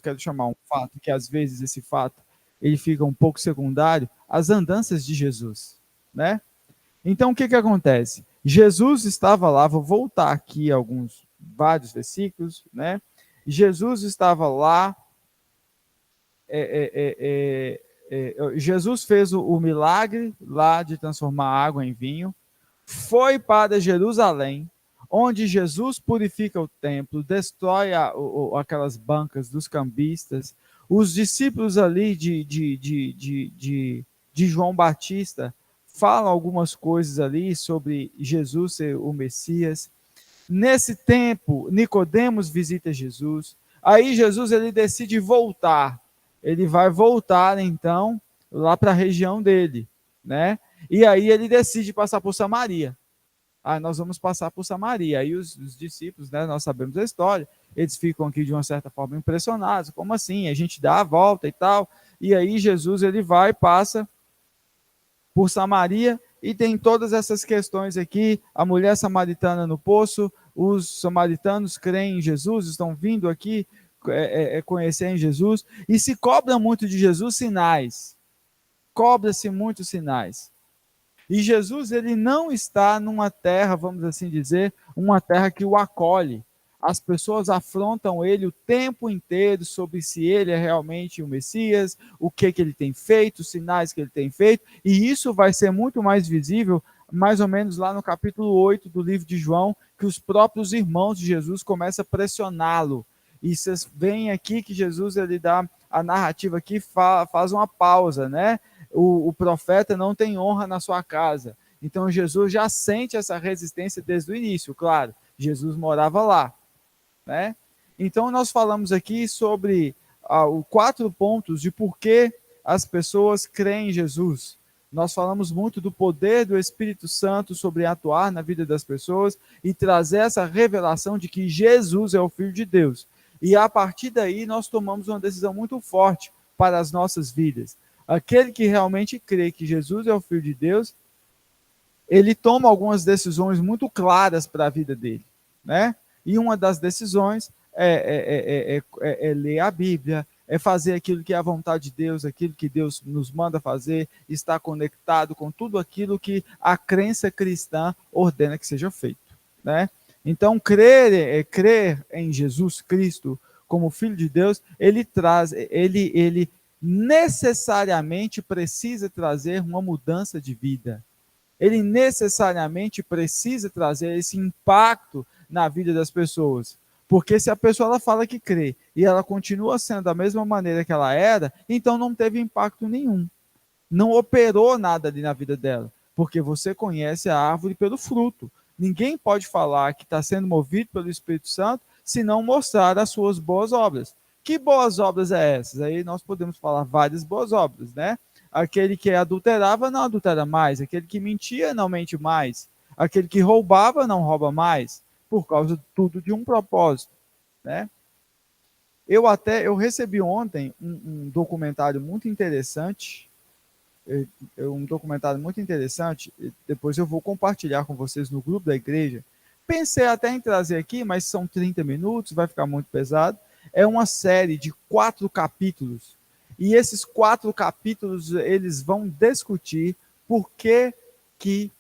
quero chamar um fato, que às vezes esse fato ele fica um pouco secundário, as andanças de Jesus, né? Então, o que acontece? Jesus estava lá, vou voltar aqui vários versículos, né? Jesus estava lá, Jesus fez o milagre lá de transformar água em vinho, foi para Jerusalém, onde Jesus purifica o templo, destrói aquelas bancas dos cambistas, os discípulos ali de João Batista falam algumas coisas ali sobre Jesus ser o Messias. Nesse tempo, Nicodemos visita Jesus. Aí Jesus ele decide voltar. Ele vai voltar então lá para a região dele, né? E aí ele decide passar por Samaria. Nós vamos passar por Samaria. Aí os discípulos, né, nós sabemos a história, eles ficam aqui de uma certa forma impressionados. Como assim? A gente dá a volta e tal. E aí Jesus ele vai, passa por Samaria e tem todas essas questões aqui. A mulher samaritana no poço, os samaritanos creem em Jesus, estão vindo aqui conhecer em Jesus, e se cobra muito de Jesus sinais. Cobra-se muitos sinais. E Jesus, ele não está numa terra, vamos assim dizer, uma terra que o acolhe. As pessoas afrontam ele o tempo inteiro sobre se ele é realmente o Messias, o que ele tem feito, os sinais que ele tem feito, e isso vai ser muito mais visível, mais ou menos lá no capítulo 8 do livro de João, que os próprios irmãos de Jesus começam a pressioná-lo. E vocês veem aqui que Jesus, ele dá a narrativa aqui, faz uma pausa, né? O profeta não tem honra na sua casa. Então Jesus já sente essa resistência desde o início, claro. Jesus morava lá, né? Então nós falamos aqui sobre os 4 pontos de por que as pessoas creem em Jesus. Nós falamos muito do poder do Espírito Santo sobre atuar na vida das pessoas e trazer essa revelação de que Jesus é o Filho de Deus. E a partir daí nós tomamos uma decisão muito forte para as nossas vidas. Aquele que realmente crê que Jesus é o Filho de Deus, ele toma algumas decisões muito claras para a vida dele, né? E uma das decisões é ler a Bíblia, é fazer aquilo que é a vontade de Deus, aquilo que Deus nos manda fazer, estar conectado com tudo aquilo que a crença cristã ordena que seja feito, né? Então, crer em Jesus Cristo como Filho de Deus, ele necessariamente precisa trazer uma mudança de vida. Ele necessariamente precisa trazer esse impacto na vida das pessoas. Porque se a pessoa ela fala que crê e ela continua sendo da mesma maneira que ela era, então não teve impacto nenhum. Não operou nada ali na vida dela. Porque você conhece a árvore pelo fruto. Ninguém pode falar que está sendo movido pelo Espírito Santo se não mostrar as suas boas obras. Que boas obras é essas? Aí nós podemos falar várias boas obras, né? Aquele que adulterava não adultera mais, aquele que mentia não mente mais, aquele que roubava não rouba mais, por causa tudo de um propósito, né? Eu recebi ontem um documentário muito interessante, depois eu vou compartilhar com vocês no grupo da igreja. Pensei até em trazer aqui, mas são 30 minutos, vai ficar muito pesado. É uma série de 4 capítulos, e esses 4 capítulos, eles vão discutir por que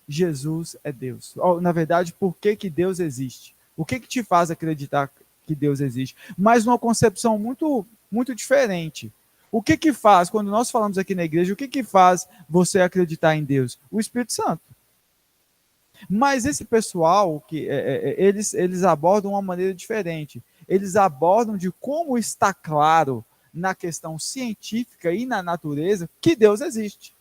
Jesus é Deus. Ou, na verdade, por que Deus existe. O que te faz acreditar que Deus existe? Mas uma concepção muito, muito diferente. O que faz, quando nós falamos aqui na igreja, o que faz você acreditar em Deus? O Espírito Santo. Mas esse pessoal, eles abordam uma maneira diferente. Eles abordam de como está claro na questão científica e na natureza que Deus existe.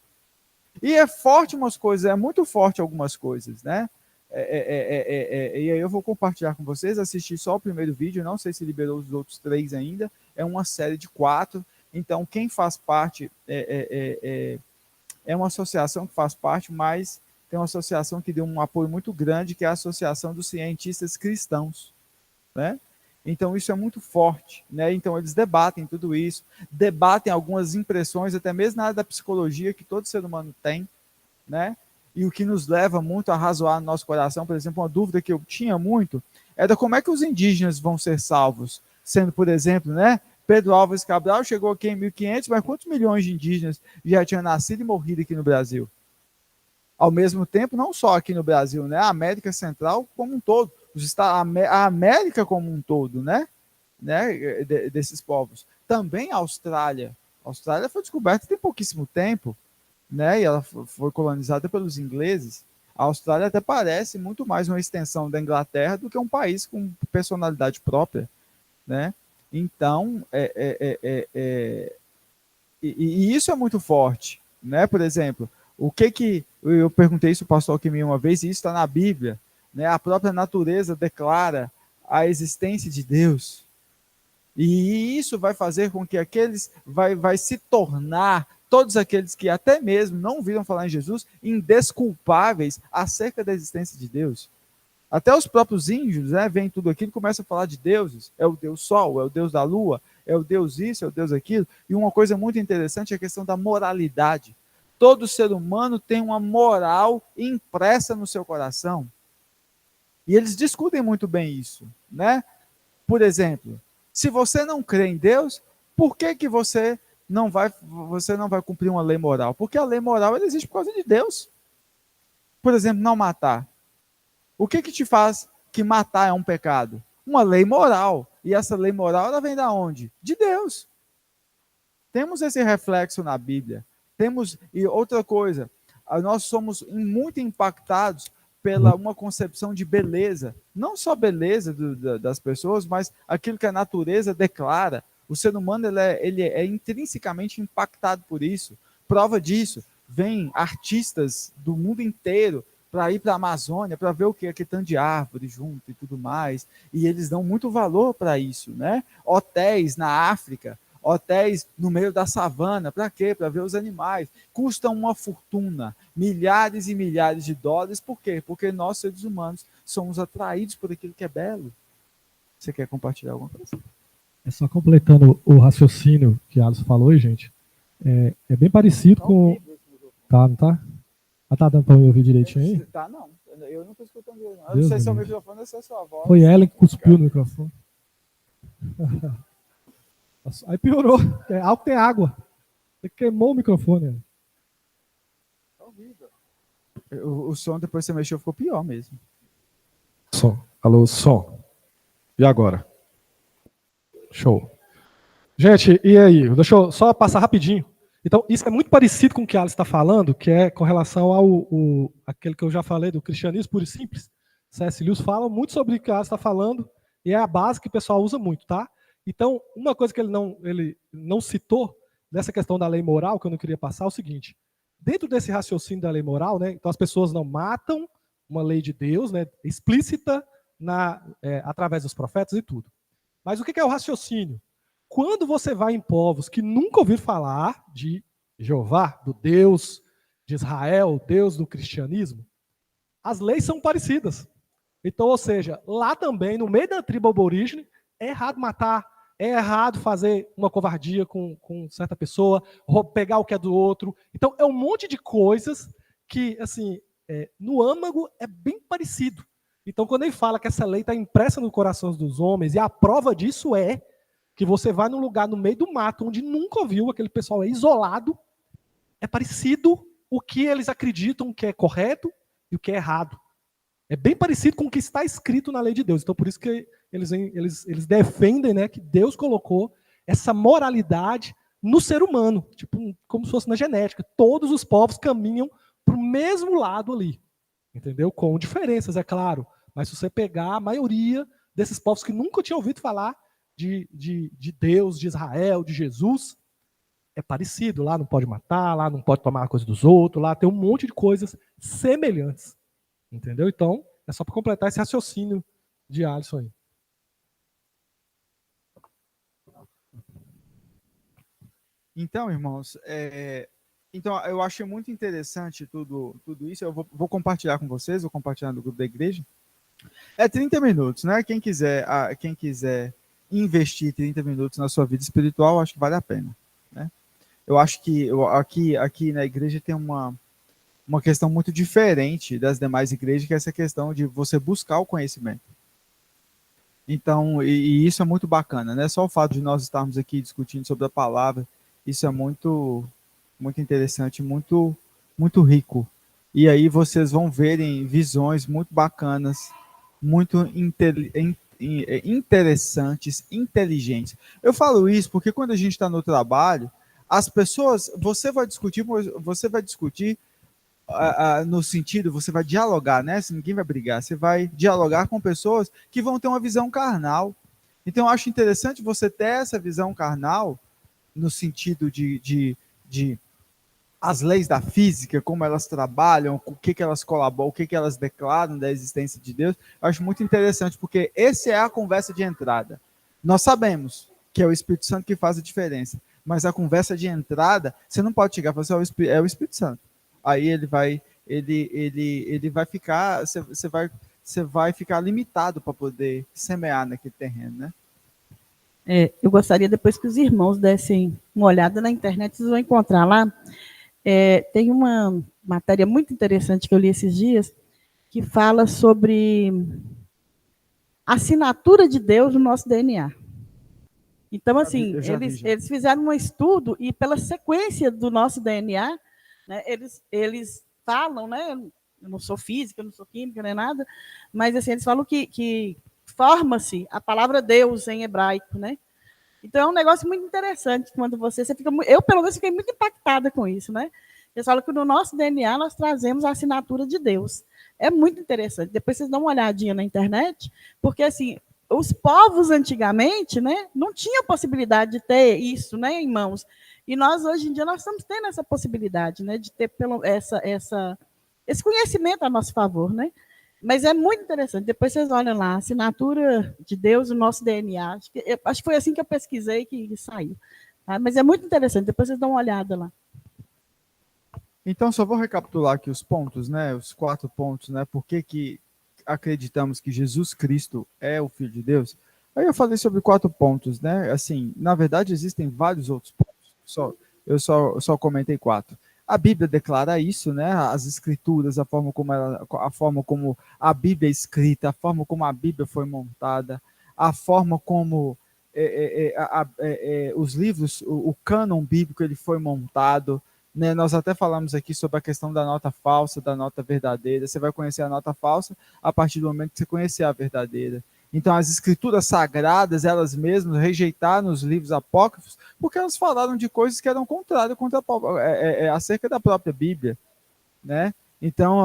E é forte umas coisas, é muito forte algumas coisas, né? E aí eu vou compartilhar com vocês, assisti só o primeiro vídeo, não sei se liberou os outros 3 ainda, é uma série de 4, então quem faz parte é uma associação que faz parte, mas tem uma associação que deu um apoio muito grande, que é a Associação dos Cientistas Cristãos, né? Então isso é muito forte, né? Então eles debatem tudo isso, debatem algumas impressões, até mesmo na área da psicologia, que todo ser humano tem, né? E o que nos leva muito a razoar no nosso coração, por exemplo, uma dúvida que eu tinha muito, era como é que os indígenas vão ser salvos, sendo, por exemplo, né, Pedro Álvares Cabral chegou aqui em 1500, mas quantos milhões de indígenas já tinham nascido e morrido aqui no Brasil? Ao mesmo tempo, não só aqui no Brasil, né? A América Central como um todo, a América como um todo, né? Desses povos. Também a Austrália. A Austrália foi descoberta tem pouquíssimo tempo, né? E ela foi colonizada pelos ingleses. A Austrália até parece muito mais uma extensão da Inglaterra do que um país com personalidade própria, né? Então, e isso é muito forte, né? Por exemplo, o que eu perguntei isso ao pastor Alquimia uma vez, e isso está na Bíblia, né? A própria natureza declara a existência de Deus. E isso vai fazer com que vai se tornar todos aqueles que até mesmo não ouviram falar em Jesus indesculpáveis acerca da existência de Deus. Até os próprios índios, né, veem tudo aquilo e começam a falar de deuses. É o Deus Sol, é o Deus da Lua, é o Deus isso, é o Deus aquilo. E uma coisa muito interessante é a questão da moralidade. Todo ser humano tem uma moral impressa no seu coração. E eles discutem muito bem isso, né? Por exemplo, se você não crê em Deus, por que você não vai cumprir uma lei moral? Porque a lei moral ela existe por causa de Deus. Por exemplo, não matar. O que te faz que matar é um pecado? Uma lei moral. E essa lei moral ela vem da onde? De Deus. Temos esse reflexo na Bíblia. E outra coisa, nós somos muito impactados pela uma concepção de beleza. Não só beleza das pessoas, mas aquilo que a natureza declara. O ser humano ele é intrinsecamente impactado por isso. Prova disso, vem artistas do mundo inteiro para ir para a Amazônia, para ver o que é que tanto de árvore junto e tudo mais, e eles dão muito valor para isso, né? Hotéis na África, hotéis no meio da savana, para quê? Para ver os animais. Custam uma fortuna, milhares e milhares de dólares, por quê? Porque nós, seres humanos, somos atraídos por aquilo que é belo. Você quer compartilhar alguma coisa? É só completando o raciocínio que a Alice falou, gente, é bem parecido com... Tá, não tá? Ah, tá dando para me ouvir direitinho aí? Tá, não. Eu não estou escutando ele, não. Eu não sei se é o microfone ou se é a sua voz. Foi ela que cuspiu no microfone. Aí piorou. Algo tem água. Você queimou o microfone. Tá horrível. O som, depois que você mexeu, ficou pior mesmo. Som. Alô, som. E agora? Show. Gente, e aí? Deixa eu só passar rapidinho. Então, isso é muito parecido com o que a Alice está falando, que é com relação ao aquele que eu já falei, do cristianismo puro e simples. C.S. Lewis fala muito sobre o que a Alice está falando, e é a base que o pessoal usa muito, tá? Então, uma coisa que ele não citou, nessa questão da lei moral, que eu não queria passar, é o seguinte. Dentro desse raciocínio da lei moral, né, então as pessoas não matam uma lei de Deus, né, explícita através dos profetas e tudo. Mas o que é o raciocínio? Quando você vai em povos que nunca ouviram falar de Jeová, do Deus de Israel, Deus do cristianismo, as leis são parecidas. Então, ou seja, lá também, no meio da tribo aborígene, é errado matar, é errado fazer uma covardia com certa pessoa, pegar o que é do outro. Então, é um monte de coisas que, assim, no âmago é bem parecido. Então, quando ele fala que essa lei está impressa no coração dos homens, e a prova disso é que você vai num lugar no meio do mato, onde nunca ouviu, aquele pessoal é isolado, é parecido o que eles acreditam que é correto e o que é errado. É bem parecido com o que está escrito na lei de Deus. Então, por isso que eles defendem, né, que Deus colocou essa moralidade no ser humano, tipo, como se fosse na genética. Todos os povos caminham para o mesmo lado ali, entendeu? Com diferenças, é claro. Mas se você pegar a maioria desses povos que nunca tinham ouvido falar de Deus, de Israel, de Jesus, é parecido. Lá não pode matar, lá não pode tomar a coisa dos outros, lá tem um monte de coisas semelhantes. Entendeu? Então, é só para completar esse raciocínio de Alisson aí. Então, irmãos, então eu achei muito interessante tudo isso. Eu vou compartilhar com vocês, vou compartilhar no grupo da igreja. É 30 minutos, né? Quem quiser investir 30 minutos na sua vida espiritual, acho que vale a pena, né? Eu acho que aqui na igreja tem uma questão muito diferente das demais igrejas, que é essa questão de você buscar o conhecimento. Então, e isso é muito bacana, né? Só o fato de nós estarmos aqui discutindo sobre a palavra, isso é muito, muito interessante, muito, muito rico. E aí vocês vão verem visões muito bacanas, muito interessantes, inteligentes. Eu falo isso porque quando a gente está no trabalho, as pessoas, você vai discutir no sentido, você vai dialogar, né? Se ninguém vai brigar, você vai dialogar com pessoas que vão ter uma visão carnal. Então, eu acho interessante você ter essa visão carnal no sentido de as leis da física, como elas trabalham, o que elas colaboram, o que elas declaram da existência de Deus. Eu acho muito interessante, porque essa é a conversa de entrada. Nós sabemos que é o Espírito Santo que faz a diferença, mas a conversa de entrada, você não pode chegar e falar assim, é o Espírito Santo. Aí ele vai ficar, você vai ficar limitado para poder semear naquele terreno, né? Eu gostaria depois que os irmãos dessem uma olhada na internet, vocês vão encontrar lá. Tem uma matéria muito interessante que eu li esses dias, que fala sobre a assinatura de Deus no nosso DNA. Então, assim, eles fizeram um estudo e pela sequência do nosso DNA, né, eles falam, né, eu não sou física, eu não sou química, nem nada, mas assim, eles falam que forma-se a palavra Deus em hebraico, né? Então, é um negócio muito interessante quando você fica... Eu, pelo menos, fiquei muito impactada com isso, né? Eles falam que no nosso DNA nós trazemos a assinatura de Deus. É muito interessante. Depois vocês dão uma olhadinha na internet, porque, assim, os povos antigamente, né, não tinham possibilidade de ter isso, né, em mãos. E nós, hoje em dia, nós estamos tendo essa possibilidade, né, de ter esse conhecimento a nosso favor, né? Mas é muito interessante. Depois vocês olham lá, assinatura de Deus, o nosso DNA. Acho que foi assim que eu pesquisei que saiu. Tá? Mas é muito interessante. Depois vocês dão uma olhada lá. Então, só vou recapitular aqui os pontos, né? Os 4 pontos, né? Por que acreditamos que Jesus Cristo é o Filho de Deus? Aí eu falei sobre 4 pontos, né? Assim, na verdade, existem vários outros pontos. Eu só comentei 4. A Bíblia declara isso, né? As escrituras, a forma como a Bíblia é escrita, a forma como a Bíblia foi montada, a forma como os livros, o cânon bíblico ele foi montado, né? Nós até falamos aqui sobre a questão da nota falsa, da nota verdadeira. Você vai conhecer a nota falsa a partir do momento que você conhecer a verdadeira. Então, as escrituras sagradas, elas mesmas rejeitaram os livros apócrifos, porque elas falaram de coisas que eram contrárias acerca da própria Bíblia, né? Então,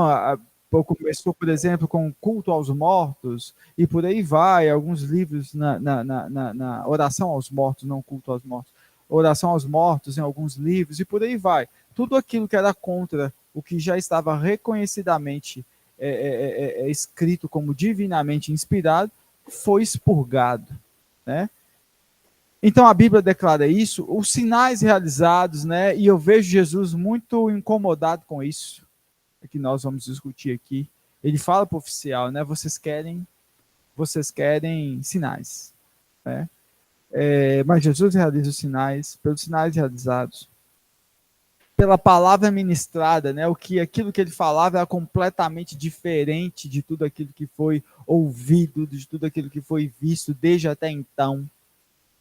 começou, por exemplo, com culto aos mortos, e por aí vai, alguns livros na oração aos mortos, não culto aos mortos, oração aos mortos em alguns livros, e por aí vai. Tudo aquilo que era contra o que já estava reconhecidamente escrito como divinamente inspirado, foi expurgado, né? Então a Bíblia declara isso, os sinais realizados, né? E eu vejo Jesus muito incomodado com isso, que nós vamos discutir aqui. Ele fala para o oficial, né? Vocês querem sinais, né? Mas Jesus realiza os sinais, pelos sinais realizados, pela palavra ministrada, né? Aquilo que ele falava era completamente diferente de tudo aquilo que foi ouvido, de tudo aquilo que foi visto desde até então,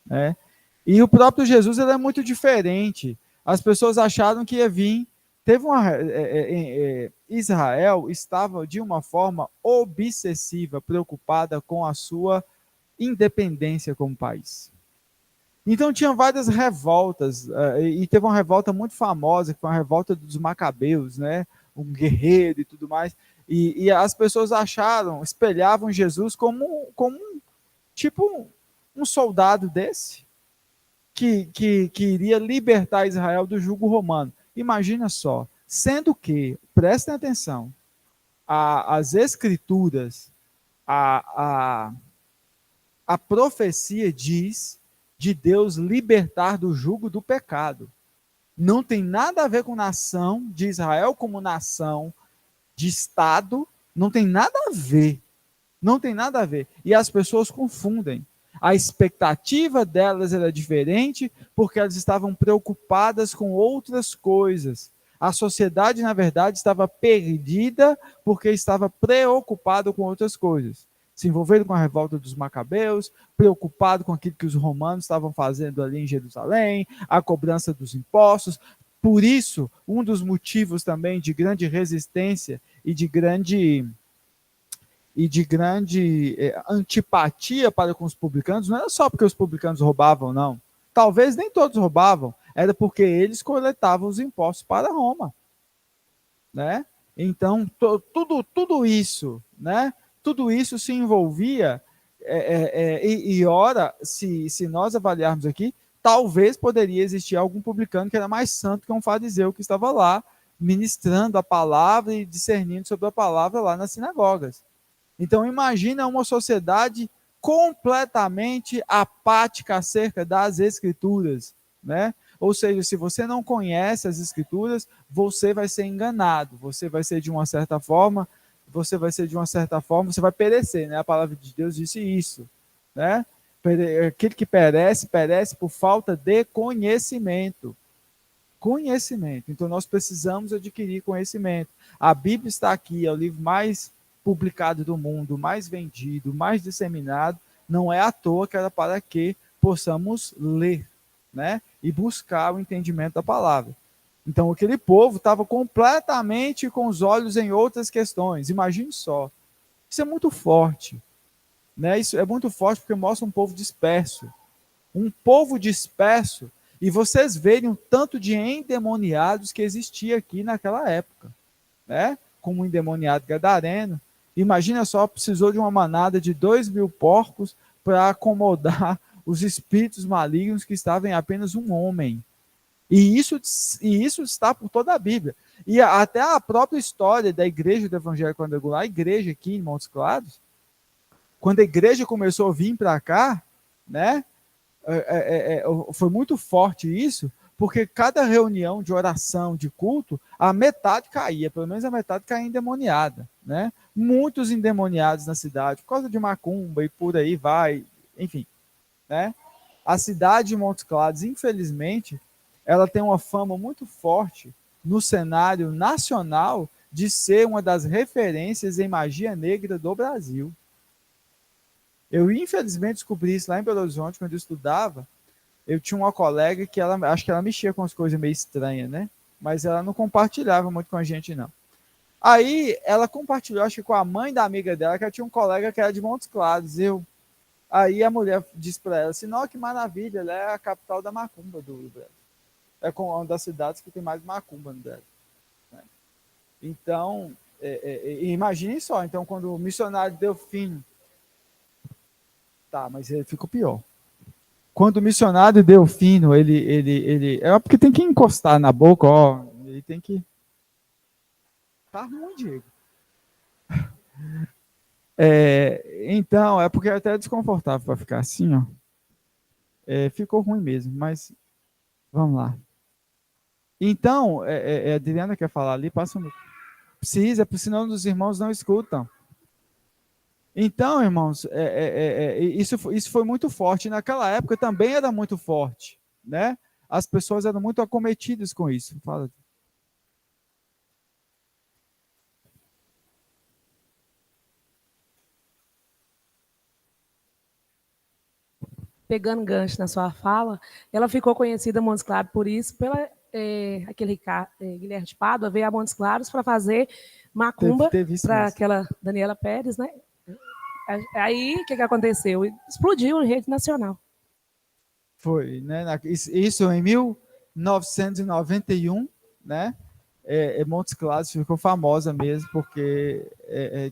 né? E o próprio Jesus ele é muito diferente. As pessoas acharam que ia vir. Israel estava de uma forma obsessiva, preocupada com a sua independência como país. Então tinha várias revoltas, e teve uma revolta muito famosa, que foi a revolta dos Macabeus, né? Um guerreiro e tudo mais, e as pessoas espelhavam Jesus como um soldado desse, que iria libertar Israel do jugo romano. Imagina só, sendo que, prestem atenção, as escrituras, a profecia diz de Deus libertar do jugo do pecado. Não tem nada a ver com nação de Israel como nação de Estado, não tem nada a ver. Não tem nada a ver. E as pessoas confundem. A expectativa delas era diferente porque elas estavam preocupadas com outras coisas. A sociedade, na verdade, estava perdida porque estava preocupada com outras coisas. se envolveram com a revolta dos macabeus, preocupado com aquilo que os romanos estavam fazendo ali em Jerusalém, a cobrança dos impostos. Por isso, um dos motivos também de grande resistência e de grande antipatia para com os publicanos, não era só porque os publicanos roubavam, não. Talvez nem todos roubavam, era porque eles coletavam os impostos para Roma, né? Então, tudo isso, né? Tudo isso se envolvia, e ora, se nós avaliarmos aqui, talvez poderia existir algum publicano que era mais santo que um fariseu que estava lá, ministrando a palavra e discernindo sobre a palavra lá nas sinagogas. Então, imagina uma sociedade completamente apática acerca das Escrituras, né? Ou seja, se você não conhece as Escrituras, você vai ser enganado, você vai ser de uma certa forma, você vai perecer, né? A palavra de Deus disse isso, né? Aquele que perece por falta de conhecimento. Conhecimento. Então, nós precisamos adquirir conhecimento. A Bíblia está aqui, é o livro mais publicado do mundo, mais vendido, mais disseminado. Não é à toa que era para que possamos ler, né? E buscar o entendimento da palavra. Então, aquele povo estava completamente com os olhos em outras questões. Imagine só. Isso é muito forte, né? Isso é muito forte porque mostra um povo disperso. Um povo disperso. E vocês verem o tanto de endemoniados que existia aqui naquela época, né? Como o endemoniado gadareno. Imagina só, precisou de uma manada de 2.000 porcos para acomodar os espíritos malignos que estavam em apenas um homem. E isso está por toda a Bíblia. E até a própria história da igreja do Evangelho Quadrangular, a igreja aqui em Montes Claros, quando a igreja começou a vir para cá, né, foi muito forte isso, porque cada reunião de oração, de culto, a metade caía, pelo menos a metade caía endemoniada, né? Muitos endemoniados na cidade, por causa de macumba e por aí vai, enfim, né? A cidade de Montes Claros, infelizmente, ela tem uma fama muito forte no cenário nacional de ser uma das referências em magia negra do Brasil. Eu, infelizmente, descobri isso lá em Belo Horizonte, quando eu estudava. Eu tinha uma colega que acho que ela mexia com as coisas meio estranhas, né? Mas ela não compartilhava muito com a gente, não. Aí, ela compartilhou, acho que com a mãe da amiga dela, que ela tinha um colega que era de Montes Claros. Aí a mulher disse para ela assim, não, que maravilha, ela é a capital da macumba do Brasil. É uma das cidades que tem mais macumba no Brasil. Né? Então, imaginem só, então, quando o missionário Delfino... Tá, mas ele ficou pior. Quando o missionário Delfino, ele é porque tem que encostar na boca, ó, ele tem que... Tá ruim, Diego. Então, é porque é até desconfortável para ficar assim, ó. Ficou ruim mesmo, mas vamos lá. Então, a Adriana quer falar ali, passa um... Precisa, porque senão os irmãos não escutam. Então, irmãos, isso foi muito forte. Naquela época também era muito forte, né? As pessoas eram muito acometidas com isso. Fala. Pegando gancho na sua fala, ela ficou conhecida Montes Claros por isso, pela aquele Guilherme de Pádua veio a Montes Claros para fazer macumba para aquela Daniela Pérez, né? Aí, o que aconteceu? Explodiu em rede nacional. Foi, né? Isso em 1991, né? Montes Claros ficou famosa mesmo, porque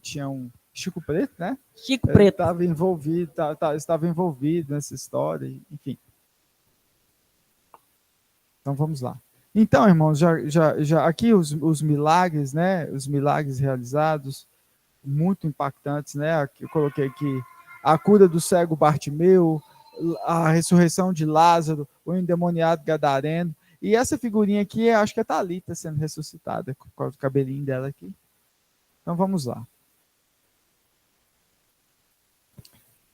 tinha um Chico Preto, né? Chico Preto. Estava envolvido nessa história, enfim. Então, vamos lá. Então, irmãos, já aqui os milagres, né? Os milagres realizados, muito impactantes, né? Eu coloquei aqui a cura do cego Bartimeu, a ressurreição de Lázaro, o endemoniado gadareno, e essa figurinha aqui, acho que é Thalita sendo ressuscitada, com o cabelinho dela aqui. Então vamos lá.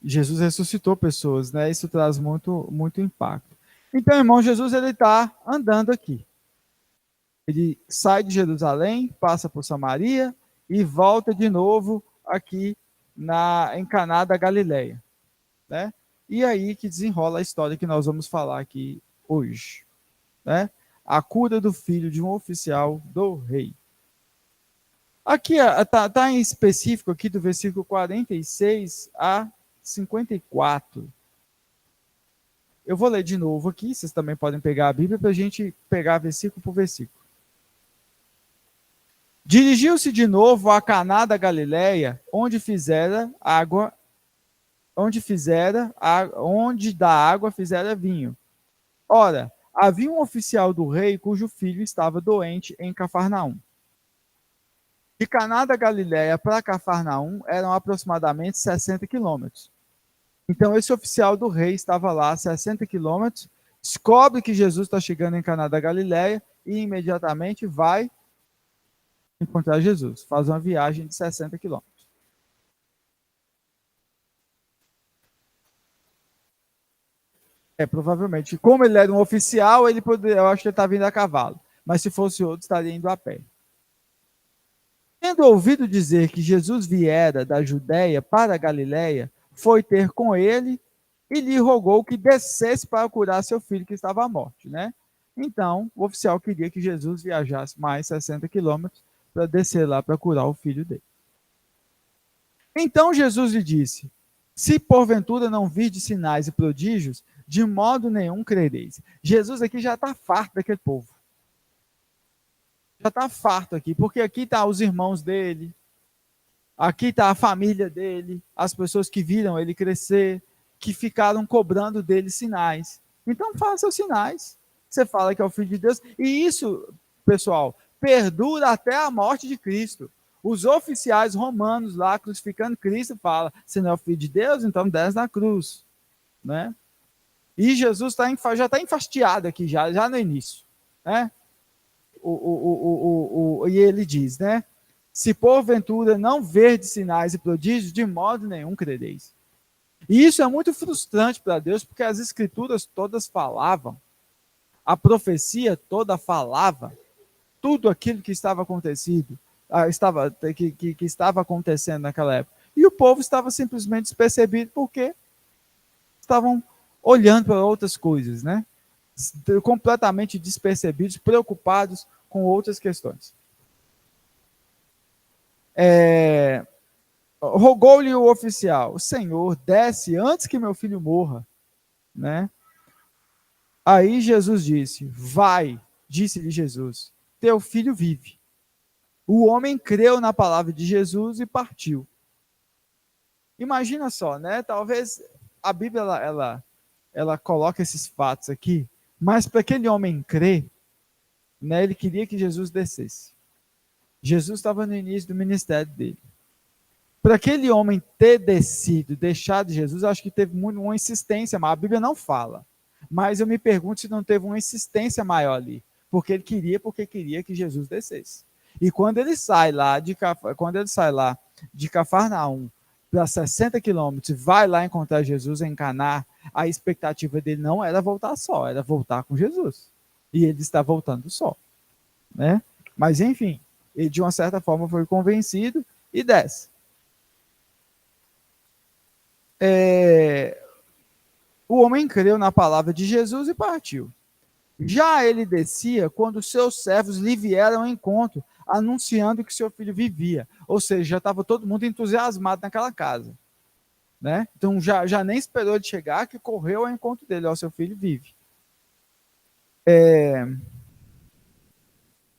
Jesus ressuscitou pessoas, né? Isso traz muito, muito impacto. Então, irmão, Jesus ele está andando aqui. Ele sai de Jerusalém, passa por Samaria, e volta de novo aqui em Caná da Galileia, né? E aí que desenrola a história que nós vamos falar aqui hoje, né? A cura do filho de um oficial do rei. Aqui está em específico aqui do versículo 46 a 54. Eu vou ler de novo aqui, vocês também podem pegar a Bíblia para a gente pegar versículo por versículo. Dirigiu-se de novo a Caná da Galileia, onde da água fizera vinho. Ora, havia um oficial do rei cujo filho estava doente em Cafarnaum. De Caná da Galileia para Cafarnaum eram aproximadamente 60 quilômetros. Então, esse oficial do rei estava lá a 60 quilômetros, descobre que Jesus está chegando em Caná da Galileia e imediatamente vai encontrar Jesus. Faz uma viagem de 60 quilômetros. Provavelmente. Como ele era um oficial, eu acho que ele está vindo a cavalo. Mas se fosse outro, estaria indo a pé. Tendo ouvido dizer que Jesus viera da Judéia para a Galiléia, foi ter com ele e lhe rogou que descesse para curar seu filho que estava à morte, né? Então, o oficial queria que Jesus viajasse mais 60 quilômetros para descer lá para curar o filho dele. Então Jesus lhe disse: se porventura não virdes sinais e prodígios, de modo nenhum crereis. Jesus aqui já está farto daquele povo. Já está farto aqui, porque aqui está os irmãos dele, aqui está a família dele, as pessoas que viram ele crescer, que ficaram cobrando dele sinais. Então faça os sinais. Você fala que é o Filho de Deus. E isso, pessoal, perdura até a morte de Cristo. Os oficiais romanos lá, crucificando Cristo, falam: se não é o Filho de Deus, então desce na cruz. Né? E Jesus já está enfastiado aqui, já no início. Né? E ele diz, né? Se porventura não verdes sinais e prodígios, de modo nenhum crereis. E isso é muito frustrante para Deus, porque as escrituras todas falavam, a profecia toda falava, tudo aquilo que estava acontecendo, que estava acontecendo naquela época. E o povo estava simplesmente despercebido, porque estavam olhando para outras coisas, né? Completamente despercebidos, preocupados com outras questões. Rogou-lhe o oficial: Senhor, desce antes que meu filho morra. Né? Aí Jesus disse: vai, disse-lhe Jesus, teu filho vive. O homem creu na palavra de Jesus e partiu. Imagina só, né? Talvez a Bíblia ela coloca esses fatos aqui, mas para aquele homem crer, né, ele queria que Jesus descesse. Jesus estava no início do ministério dele. Para aquele homem ter descido, deixado Jesus, acho que teve uma insistência, mas a Bíblia não fala. Mas eu me pergunto se não teve uma insistência maior ali, porque queria que Jesus descesse. E quando ele sai lá de Cafarnaum para 60 quilômetros e vai lá encontrar Jesus em Caná, a expectativa dele não era voltar só, era voltar com Jesus. E ele está voltando só. Né? Mas enfim, ele de uma certa forma foi convencido e desce. O homem creu na palavra de Jesus e partiu. Já ele descia quando seus servos lhe vieram ao encontro, anunciando que seu filho vivia. Ou seja, já estava todo mundo entusiasmado naquela casa. Né? Então já nem esperou ele chegar, que correu ao encontro dele: ó, seu filho vive.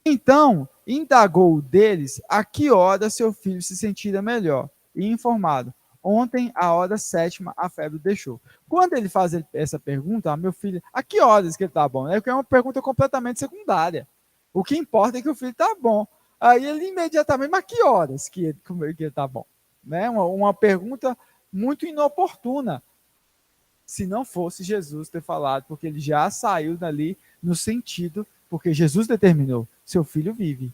Então, indagou deles a que hora seu filho se sentira melhor, e informado: ontem, à hora 7ª, a febre deixou. Quando ele faz essa pergunta: meu filho, a que horas que ele está bom? É uma pergunta completamente secundária. O que importa é que o filho está bom. Aí ele imediatamente: mas que horas que ele está bom? Né? Uma pergunta muito inoportuna, se não fosse Jesus ter falado, porque ele já saiu dali no sentido, porque Jesus determinou: seu filho vive.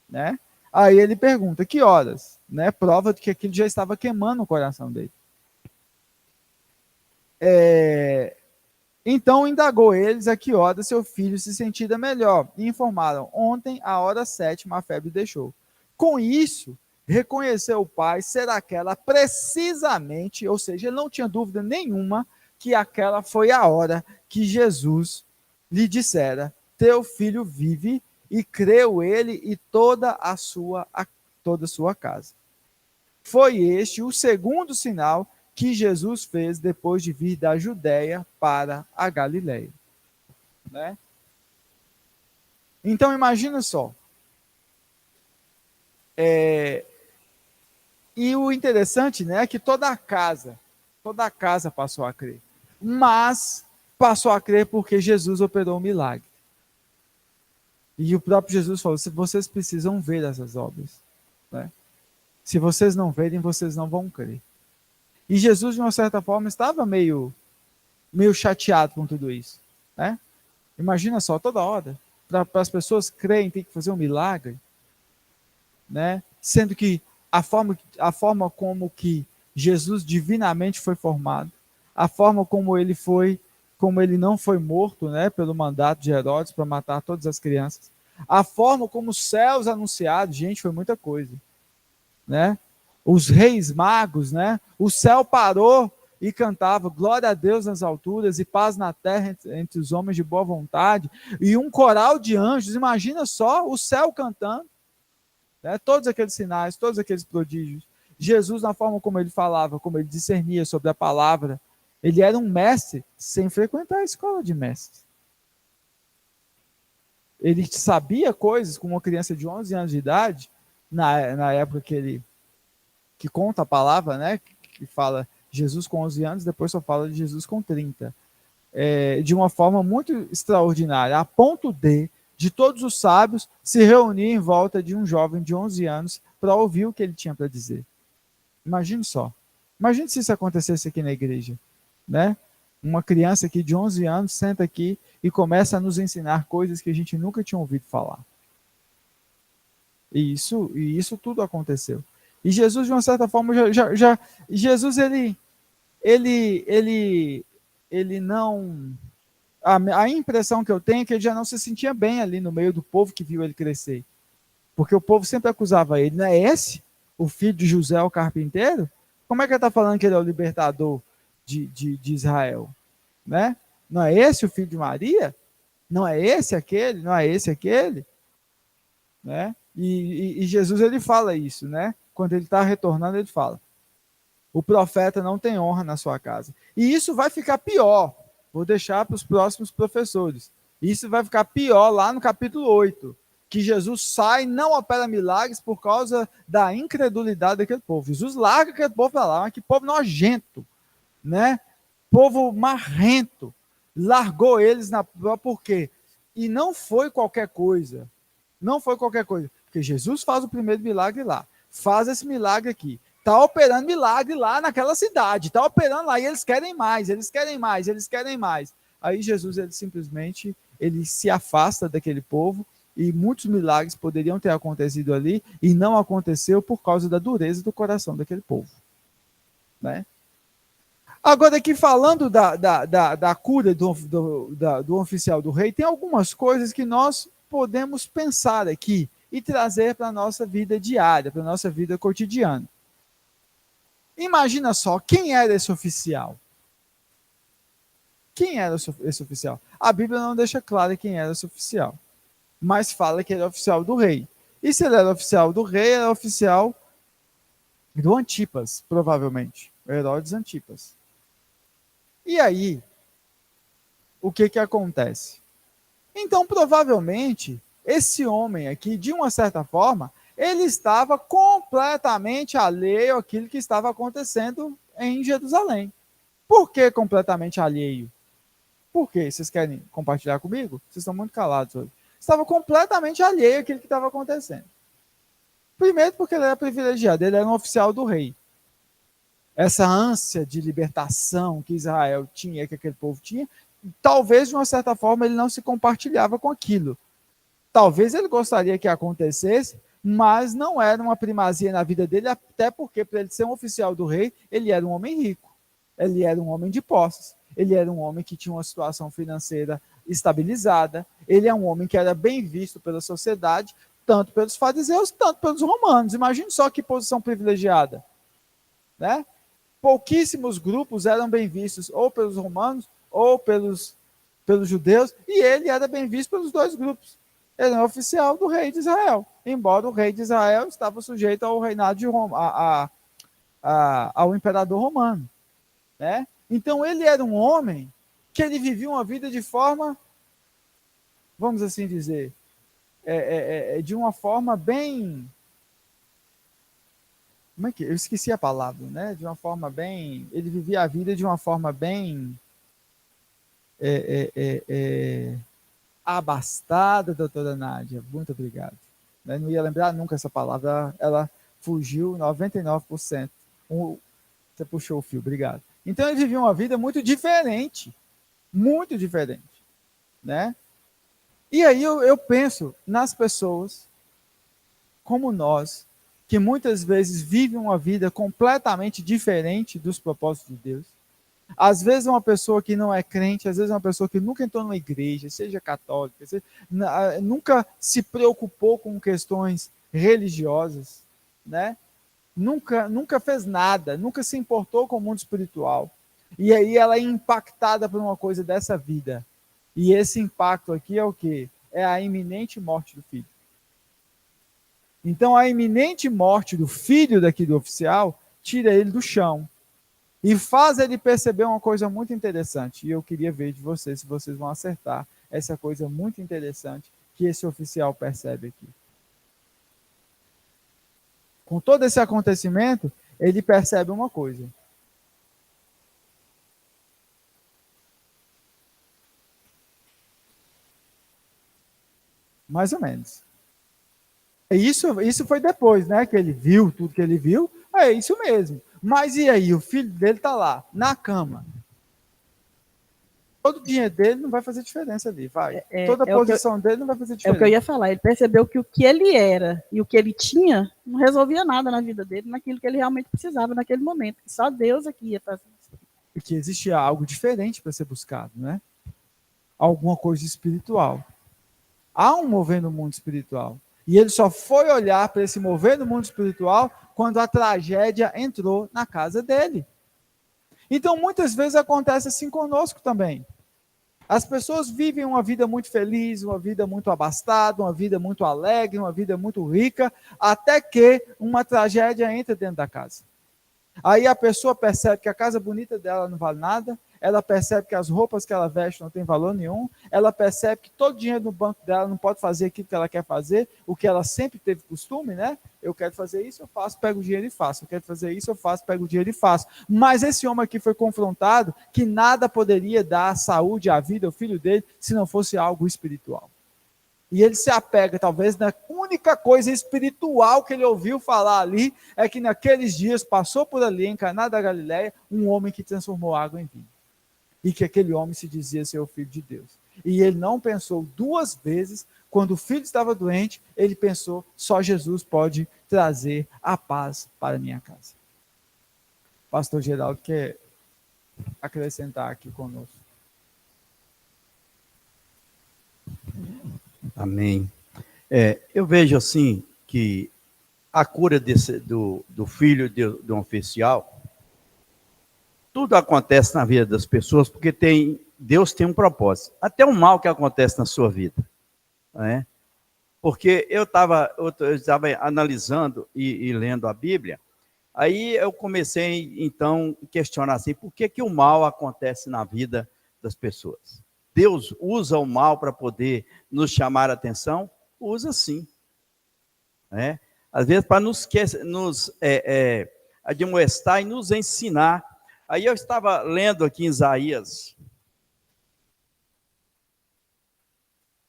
Né? Aí ele pergunta: que horas? Né? Prova de que aquilo já estava queimando o coração dele. Então indagou eles a que hora seu filho se sentira melhor, e informaram: ontem, à hora 7ª, a febre deixou. Com isso, reconheceu o Pai ser aquela precisamente, ou seja, ele não tinha dúvida nenhuma que aquela foi a hora que Jesus lhe dissera: teu filho vive, e creu ele e toda a sua casa. Foi este o segundo sinal que Jesus fez depois de vir da Judéia para a Galileia. Né? Então, imagina só. E o interessante, né, é que toda a casa passou a crer. Mas passou a crer porque Jesus operou um milagre. E o próprio Jesus falou: vocês precisam ver essas obras. Né? Se vocês não verem, vocês não vão crer. E Jesus, de uma certa forma, estava meio chateado com tudo isso. Né? Imagina só, toda hora, para as pessoas crerem, tem que fazer um milagre. Né? Sendo que a forma como que Jesus divinamente foi formado, a forma como ele não foi morto, né, pelo mandato de Herodes para matar todas as crianças, a forma como os céus anunciados, gente, foi muita coisa. Né? Os reis magos, né? O céu parou e cantava glória a Deus nas alturas e paz na terra entre os homens de boa vontade, e um coral de anjos, imagina só o céu cantando, né? Todos aqueles sinais, todos aqueles prodígios. Jesus, na forma como ele falava, como ele discernia sobre a palavra, ele era um mestre sem frequentar a escola de mestres. Ele sabia coisas com uma criança de 11 anos de idade, na época que conta a palavra, né, que fala Jesus com 11 anos, depois só fala de Jesus com 30. De uma forma muito extraordinária, a ponto de todos os sábios se reunir em volta de um jovem de 11 anos para ouvir o que ele tinha para dizer. Imagine só. Imagine se isso acontecesse aqui na igreja. Né? Uma criança aqui de 11 anos senta aqui e começa a nos ensinar coisas que a gente nunca tinha ouvido falar. E isso tudo aconteceu. E Jesus, de uma certa forma, Jesus, ele não... A impressão que eu tenho é que ele já não se sentia bem ali no meio do povo que viu ele crescer. Porque o povo sempre acusava ele: não é esse o filho de José, o carpinteiro? Como é que ele está falando que ele é o libertador de Israel? Né? Não é esse o filho de Maria? Não é esse aquele? Não é esse aquele? Né? E Jesus, ele fala isso, né? Quando ele está retornando, ele fala: o profeta não tem honra na sua casa. E isso vai ficar pior. Vou deixar para os próximos professores. Isso vai ficar pior lá no capítulo 8, que Jesus sai e não opera milagres por causa da incredulidade daquele povo. Jesus larga aquele povo para lá, mas que povo nojento, né? Povo marrento. Largou eles por quê? E não foi qualquer coisa. Não foi qualquer coisa. Porque Jesus faz o primeiro milagre lá. Faz esse milagre aqui. Está operando milagre lá naquela cidade. Está operando lá e eles querem mais, eles querem mais, eles querem mais. Aí Jesus, ele simplesmente se afasta daquele povo, e muitos milagres poderiam ter acontecido ali e não aconteceu por causa da dureza do coração daquele povo. Né? Agora, aqui falando da cura do oficial do rei, tem algumas coisas que nós podemos pensar aqui e trazer para a nossa vida diária, para a nossa vida cotidiana. Imagina só, quem era esse oficial? Quem era esse oficial? A Bíblia não deixa claro quem era esse oficial, mas fala que ele era oficial do rei. E se ele era oficial do rei, era oficial do Antipas, provavelmente. Herodes Antipas. E aí, o que acontece? Então, provavelmente, esse homem aqui, de uma certa forma, ele estava completamente alheio àquilo que estava acontecendo em Jerusalém. Por que completamente alheio? Por quê? Vocês querem compartilhar comigo? Vocês estão muito calados hoje. Estava completamente alheio àquilo que estava acontecendo. Primeiro porque ele era privilegiado, ele era um oficial do rei. Essa ânsia de libertação que Israel tinha, que aquele povo tinha, talvez de uma certa forma ele não se compartilhava com aquilo. Talvez ele gostaria que acontecesse, mas não era uma primazia na vida dele, até porque, para ele ser um oficial do rei, ele era um homem rico, ele era um homem de posses, ele era um homem que tinha uma situação financeira estabilizada, ele é um homem que era bem visto pela sociedade, tanto pelos fariseus, tanto pelos romanos. Imagine só que posição privilegiada, né? Pouquíssimos grupos eram bem vistos, ou pelos romanos, ou pelos judeus, e ele era bem visto pelos dois grupos. Ele é oficial do rei de Israel, embora o rei de Israel estava sujeito ao reinado de Roma, ao imperador romano, né? Então ele era um homem que ele vivia uma vida de forma, vamos assim dizer, de uma forma bem... Como é que... Eu esqueci a palavra, né? De uma forma bem... Ele vivia a vida de uma forma bem... abastada, doutora Nádia. Muito obrigado. Eu não ia lembrar nunca essa palavra. Ela fugiu 99%. Você puxou o fio, obrigado. Então ele vivia uma vida muito diferente, né? E aí eu penso nas pessoas como nós, que muitas vezes vivem uma vida completamente diferente dos propósitos de Deus. Às vezes uma pessoa que não é crente, às vezes uma pessoa que nunca entrou numa igreja, seja católica, nunca se preocupou com questões religiosas, né? Nunca fez nada, nunca se importou com o mundo espiritual. E aí ela é impactada por uma coisa dessa vida. E esse impacto aqui é o quê? É a iminente morte do filho. Então a iminente morte do filho daqui do oficial tira ele do chão e faz ele perceber uma coisa muito interessante. E eu queria ver de vocês se vocês vão acertar essa coisa muito interessante que esse oficial percebe aqui. Com todo esse acontecimento, ele percebe uma coisa. Mais ou menos. Isso foi depois, né? Que ele viu tudo que ele viu. É isso mesmo. Mas e aí? O filho dele está lá, na cama. Todo o dinheiro dele não vai fazer diferença ali, vai. Toda a posição dele não vai fazer diferença. É o que eu ia falar. Ele percebeu que o que ele era e o que ele tinha não resolvia nada na vida dele, naquilo que ele realmente precisava naquele momento. Só Deus aqui ia fazer isso. E que existia algo diferente para ser buscado, né? Alguma coisa espiritual. Há um mover no mundo espiritual. E ele só foi olhar para esse mover no mundo espiritual quando a tragédia entrou na casa dele. Então, muitas vezes acontece assim conosco também. As pessoas vivem uma vida muito feliz, uma vida muito abastada, uma vida muito alegre, uma vida muito rica, até que uma tragédia entra dentro da casa. Aí a pessoa percebe que a casa bonita dela não vale nada, ela percebe que as roupas que ela veste não tem valor nenhum, ela percebe que todo o dinheiro no banco dela não pode fazer aquilo que ela quer fazer, o que ela sempre teve costume, né? Eu quero fazer isso, eu faço, pego o dinheiro e faço. Eu quero fazer isso, eu faço, pego o dinheiro e faço. Mas esse homem aqui foi confrontado que nada poderia dar a saúde, à vida, ao filho dele, se não fosse algo espiritual. E ele se apega, talvez, na única coisa espiritual que ele ouviu falar ali, é que naqueles dias passou por ali, em Caná da Galileia, um homem que transformou água em vinho. E que aquele homem se dizia ser o filho de Deus. E ele não pensou duas vezes, quando o filho estava doente, ele pensou, só Jesus pode trazer a paz para a minha casa. Pastor Geraldo quer acrescentar aqui conosco. Amém. Eu vejo assim que a cura do filho de um oficial, tudo acontece na vida das pessoas porque Deus tem um propósito. Até o mal que acontece na sua vida. Né? Porque eu estava analisando e lendo a Bíblia, aí eu comecei então a questionar assim, por que o mal acontece na vida das pessoas? Deus usa o mal para poder nos chamar a atenção? Usa sim. Né? Às vezes para nos admoestar e nos ensinar. Aí eu estava lendo aqui em Isaías.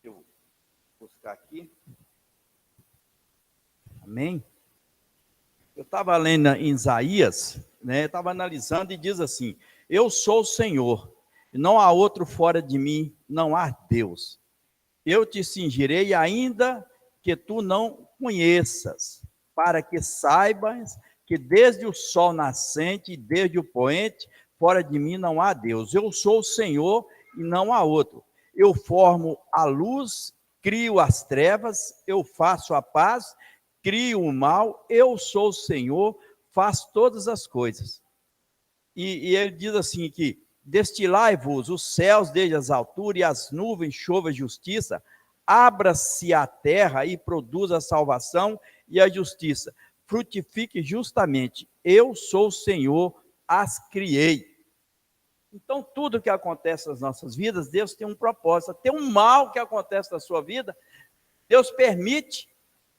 Eu vou buscar aqui. Amém? Eu estava lendo em Isaías, né? Estava analisando e diz assim, eu sou o Senhor, não há outro fora de mim, não há Deus. Eu te cingirei ainda que tu não conheças, para que saibas que desde o sol nascente e desde o poente, fora de mim não há Deus. Eu sou o Senhor e não há outro. Eu formo a luz crio as trevas, eu faço a paz, crio o mal, eu sou o Senhor, faço todas as coisas. E ele diz assim que, destilai-vos os céus desde as alturas e as nuvens chovam justiça, abra-se a terra e produza a salvação e a justiça, frutifique justamente, eu sou o Senhor, as criei. Então, tudo que acontece nas nossas vidas, Deus tem um propósito. Tem um mal que acontece na sua vida, Deus permite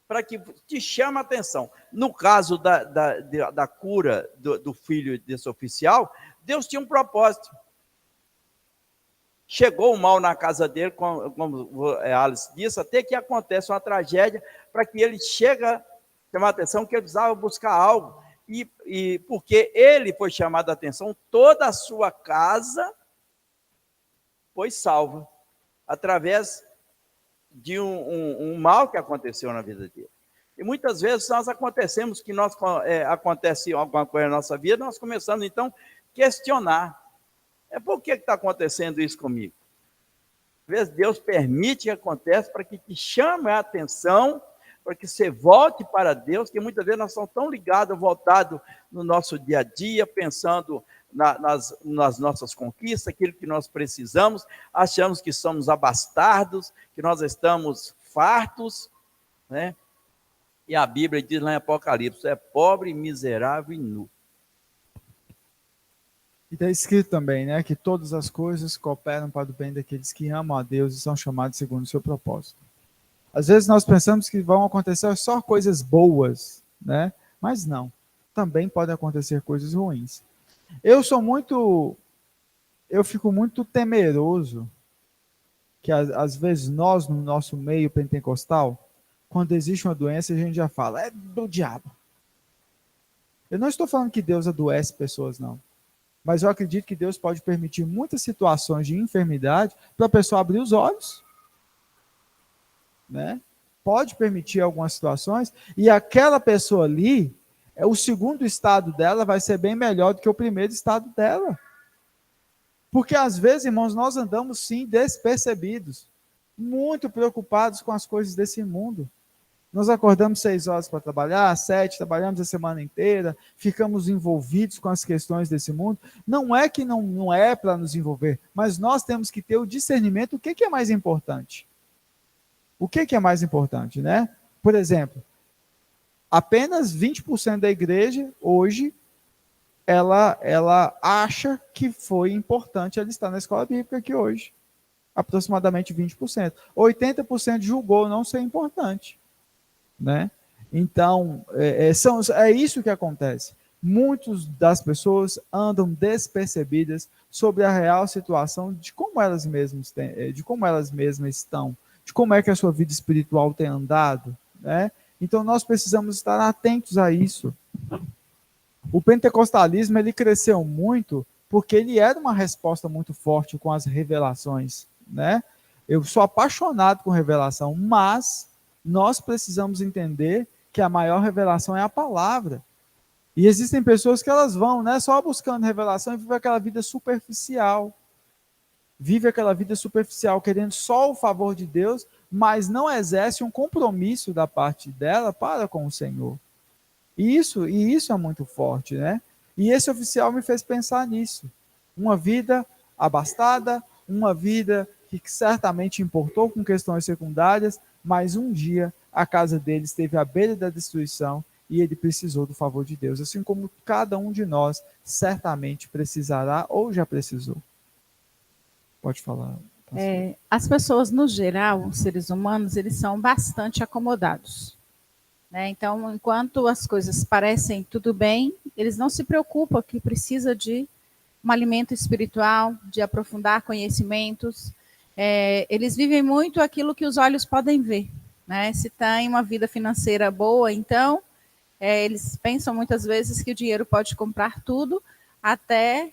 para que te chame a atenção. No caso da cura do filho desse oficial, Deus tinha um propósito. Chegou o mal na casa dele, como a Alice disse, até que acontece uma tragédia, para que ele chama a atenção que ele precisava buscar algo. E porque ele foi chamado a atenção, toda a sua casa foi salva, através de um mal que aconteceu na vida dele. E muitas vezes nós acontecemos que acontece alguma coisa na nossa vida, nós começamos então a questionar. Por que está acontecendo isso comigo? Às vezes Deus permite que aconteça para que te chame a atenção, para que você volte para Deus, que muitas vezes nós somos tão ligados, voltados no nosso dia a dia, pensando nas nossas conquistas, aquilo que nós precisamos, achamos que somos abastados, que nós estamos fartos, né? E a Bíblia diz lá em Apocalipse, é pobre, miserável e nu. E está escrito também, né, que todas as coisas cooperam para o bem daqueles que amam a Deus e são chamados segundo o seu propósito. Às vezes nós pensamos que vão acontecer só coisas boas, né? Mas não. Também podem acontecer coisas ruins. Eu fico muito temeroso que às vezes nós, no nosso meio pentecostal, quando existe uma doença, a gente já fala, é do diabo. Eu não estou falando que Deus adoece pessoas, não. Mas eu acredito que Deus pode permitir muitas situações de enfermidade para a pessoa abrir os olhos. Né? Pode permitir algumas situações, e aquela pessoa ali, o segundo estado dela vai ser bem melhor do que o primeiro estado dela. Porque às vezes, irmãos, nós andamos sim despercebidos, muito preocupados com as coisas desse mundo. Nós acordamos 6 horas para trabalhar, 7, trabalhamos a semana inteira, ficamos envolvidos com as questões desse mundo. Não é que não é para nos envolver, mas nós temos que ter o discernimento do que é mais importante. O que é mais importante, né? Por exemplo, apenas 20% da igreja, hoje, ela acha que foi importante ela estar na escola bíblica aqui hoje. Aproximadamente 20%. 80% julgou não ser importante. Né? Então, é isso que acontece. Muitas das pessoas andam despercebidas sobre a real situação de como elas mesmas estão, de como é que a sua vida espiritual tem andado, né? Então nós precisamos estar atentos a isso. O pentecostalismo ele cresceu muito porque ele era uma resposta muito forte com as revelações, né? Eu sou apaixonado com revelação, mas nós precisamos entender que a maior revelação é a palavra. E existem pessoas que elas vão, né, só buscando revelação e vivem aquela vida superficial. Vive aquela vida superficial, querendo só o favor de Deus, mas não exerce um compromisso da parte dela para com o Senhor. E isso é muito forte, né? E esse oficial me fez pensar nisso. Uma vida abastada, uma vida que certamente importou com questões secundárias, mas um dia a casa dele esteve à beira da destruição e ele precisou do favor de Deus, assim como cada um de nós certamente precisará ou já precisou. Pode falar. As pessoas, no geral, os seres humanos, eles são bastante acomodados. Né? Então, enquanto as coisas parecem tudo bem, eles não se preocupam que precisa de um alimento espiritual, de aprofundar conhecimentos. Eles vivem muito aquilo que os olhos podem ver. Né? Se tem uma vida financeira boa, então, eles pensam muitas vezes que o dinheiro pode comprar tudo, até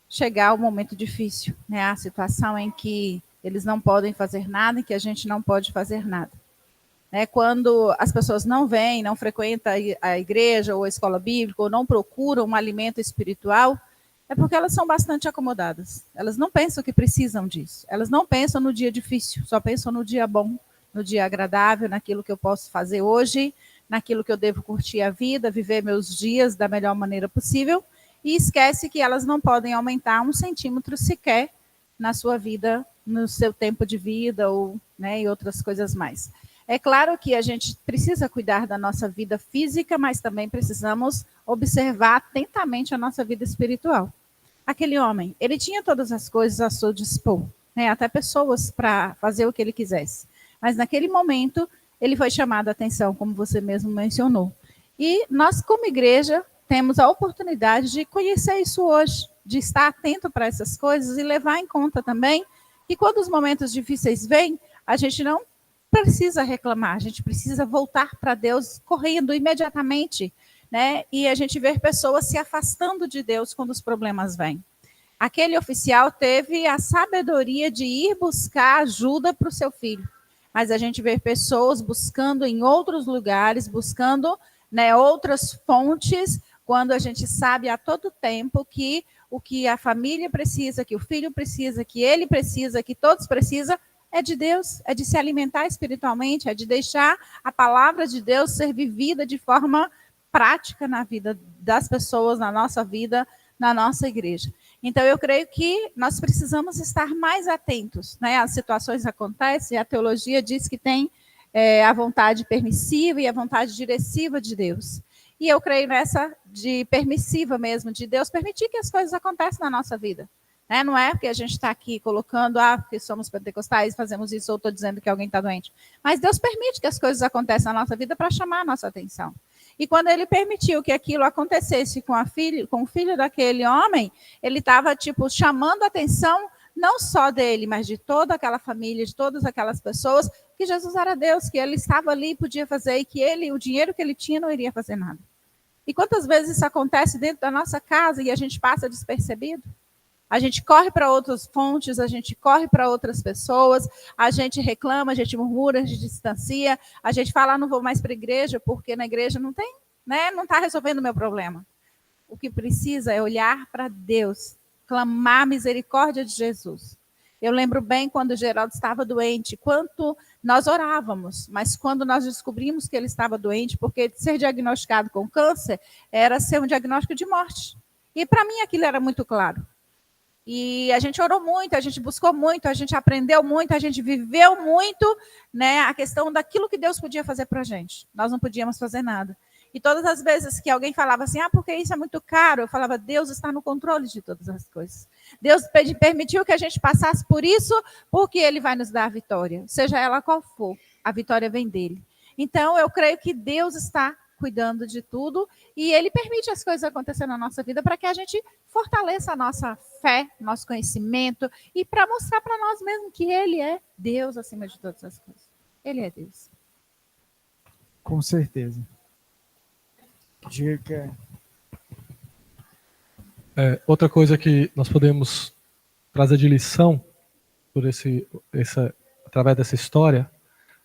chegar o momento difícil, né? A situação em que eles não podem fazer nada, em que a gente não pode fazer nada. Né? Quando as pessoas não vêm, não frequentam a igreja ou a escola bíblica, ou não procuram um alimento espiritual, é porque elas são bastante acomodadas. Elas não pensam que precisam disso. Elas não pensam no dia difícil, só pensam no dia bom, no dia agradável, naquilo que eu posso fazer hoje, naquilo que eu devo curtir a vida, viver meus dias da melhor maneira possível, e esquece que elas não podem aumentar 1 centímetro sequer na sua vida, no seu tempo de vida, ou, né, e outras coisas mais. É claro que a gente precisa cuidar da nossa vida física, mas também precisamos observar atentamente a nossa vida espiritual. Aquele homem, ele tinha todas as coisas a seu dispor, né, até pessoas para fazer o que ele quisesse. Mas naquele momento, ele foi chamado a atenção, como você mesmo mencionou. E nós, como igreja, temos a oportunidade de conhecer isso hoje, de estar atento para essas coisas e levar em conta também que quando os momentos difíceis vêm, a gente não precisa reclamar, a gente precisa voltar para Deus correndo imediatamente, né? E a gente vê pessoas se afastando de Deus quando os problemas vêm. Aquele oficial teve a sabedoria de ir buscar ajuda para o seu filho, mas a gente vê pessoas buscando em outros lugares, buscando, né, outras fontes, quando a gente sabe a todo tempo que o que a família precisa, que o filho precisa, que ele precisa, que todos precisam, é de Deus, é de se alimentar espiritualmente, é de deixar a palavra de Deus ser vivida de forma prática na vida das pessoas, na nossa vida, na nossa igreja. Então, eu creio que nós precisamos estar mais atentos, né? As situações acontecem, a teologia diz que tem a vontade permissiva e a vontade diretiva de Deus. E eu creio nessa de permissiva mesmo, de Deus permitir que as coisas aconteçam na nossa vida. Né? Não é porque a gente está aqui colocando, porque somos pentecostais, fazemos isso, ou estou dizendo que alguém está doente. Mas Deus permite que as coisas aconteçam na nossa vida para chamar a nossa atenção. E quando ele permitiu que aquilo acontecesse com o filho daquele homem, ele estava chamando a atenção não só dele, mas de toda aquela família, de todas aquelas pessoas, que Jesus era Deus, que ele estava ali e podia fazer, e que o dinheiro que ele tinha não iria fazer nada. E quantas vezes isso acontece dentro da nossa casa e a gente passa despercebido? A gente corre para outras fontes, a gente corre para outras pessoas, a gente reclama, a gente murmura, a gente distancia, a gente fala, não vou mais para a igreja, porque na igreja não tem, né, não está resolvendo o meu problema. O que precisa é olhar para Deus, clamar a misericórdia de Jesus. Eu lembro bem quando o Geraldo estava doente, quanto nós orávamos, mas quando nós descobrimos que ele estava doente, porque ser diagnosticado com câncer era ser um diagnóstico de morte. E para mim aquilo era muito claro. E a gente orou muito, a gente buscou muito, a gente aprendeu muito, a gente viveu muito, né, a questão daquilo que Deus podia fazer para a gente. Nós não podíamos fazer nada. E todas as vezes que alguém falava assim, porque isso é muito caro, eu falava, Deus está no controle de todas as coisas. Deus permitiu que a gente passasse por isso, porque Ele vai nos dar a vitória. Seja ela qual for, a vitória vem dEle. Então, eu creio que Deus está cuidando de tudo e Ele permite as coisas acontecerem na nossa vida para que a gente fortaleça a nossa fé, nosso conhecimento e para mostrar para nós mesmos que Ele é Deus acima de todas as coisas. Ele é Deus. Com certeza. Dica. Outra coisa que nós podemos trazer de lição por através dessa história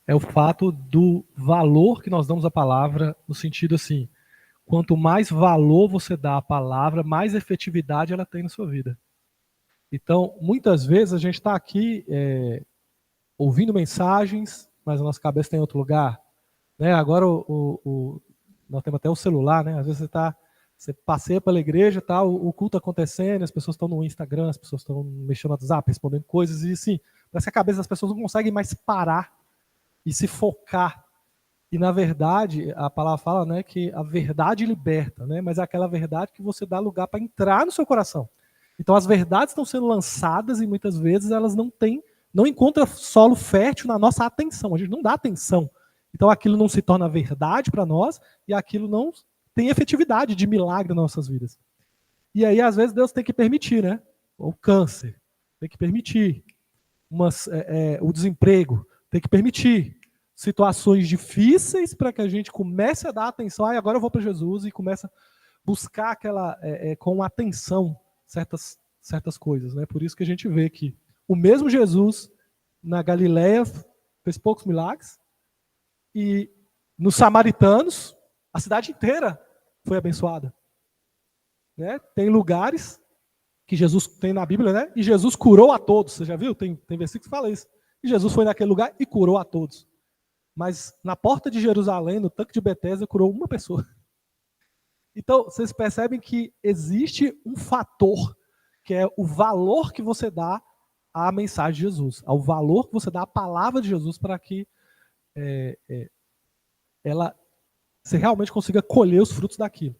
é o fato do valor que nós damos à palavra, no sentido assim, quanto mais valor você dá à palavra, mais efetividade ela tem na sua vida. Então, muitas vezes a gente está aqui ouvindo mensagens, mas a nossa cabeça está em outro lugar. Né? Agora nós temos até o celular, né? Às vezes você passeia pela igreja, tá, o culto acontecendo, as pessoas estão no Instagram, as pessoas estão mexendo no WhatsApp, respondendo coisas, e assim, parece que a cabeça das pessoas não consegue mais parar e se focar. E na verdade, a palavra fala, né, que a verdade liberta, né? Mas é aquela verdade que você dá lugar para entrar no seu coração. Então as verdades estão sendo lançadas e muitas vezes elas não encontram solo fértil na nossa atenção, a gente não dá atenção. Então aquilo não se torna verdade para nós e aquilo não tem efetividade de milagre nas nossas vidas. E aí, às vezes, Deus tem que permitir, né? O câncer, tem que permitir. O desemprego, tem que permitir. Situações difíceis para que a gente comece a dar atenção. Agora eu vou para Jesus e começa a buscar com atenção certas coisas. Né? Por isso que a gente vê que o mesmo Jesus, na Galileia, fez poucos milagres. E nos samaritanos, a cidade inteira foi abençoada. Né? Tem lugares que Jesus tem na Bíblia, né? E Jesus curou a todos. Você já viu? Tem versículo que fala isso. E Jesus foi naquele lugar e curou a todos. mas na porta de Jerusalém, no tanque de Betesda, curou uma pessoa. Então, vocês percebem que existe um fator, que é o valor que você dá à mensagem de Jesus, ao valor que você dá à palavra de Jesus para que você realmente consiga colher os frutos daquilo.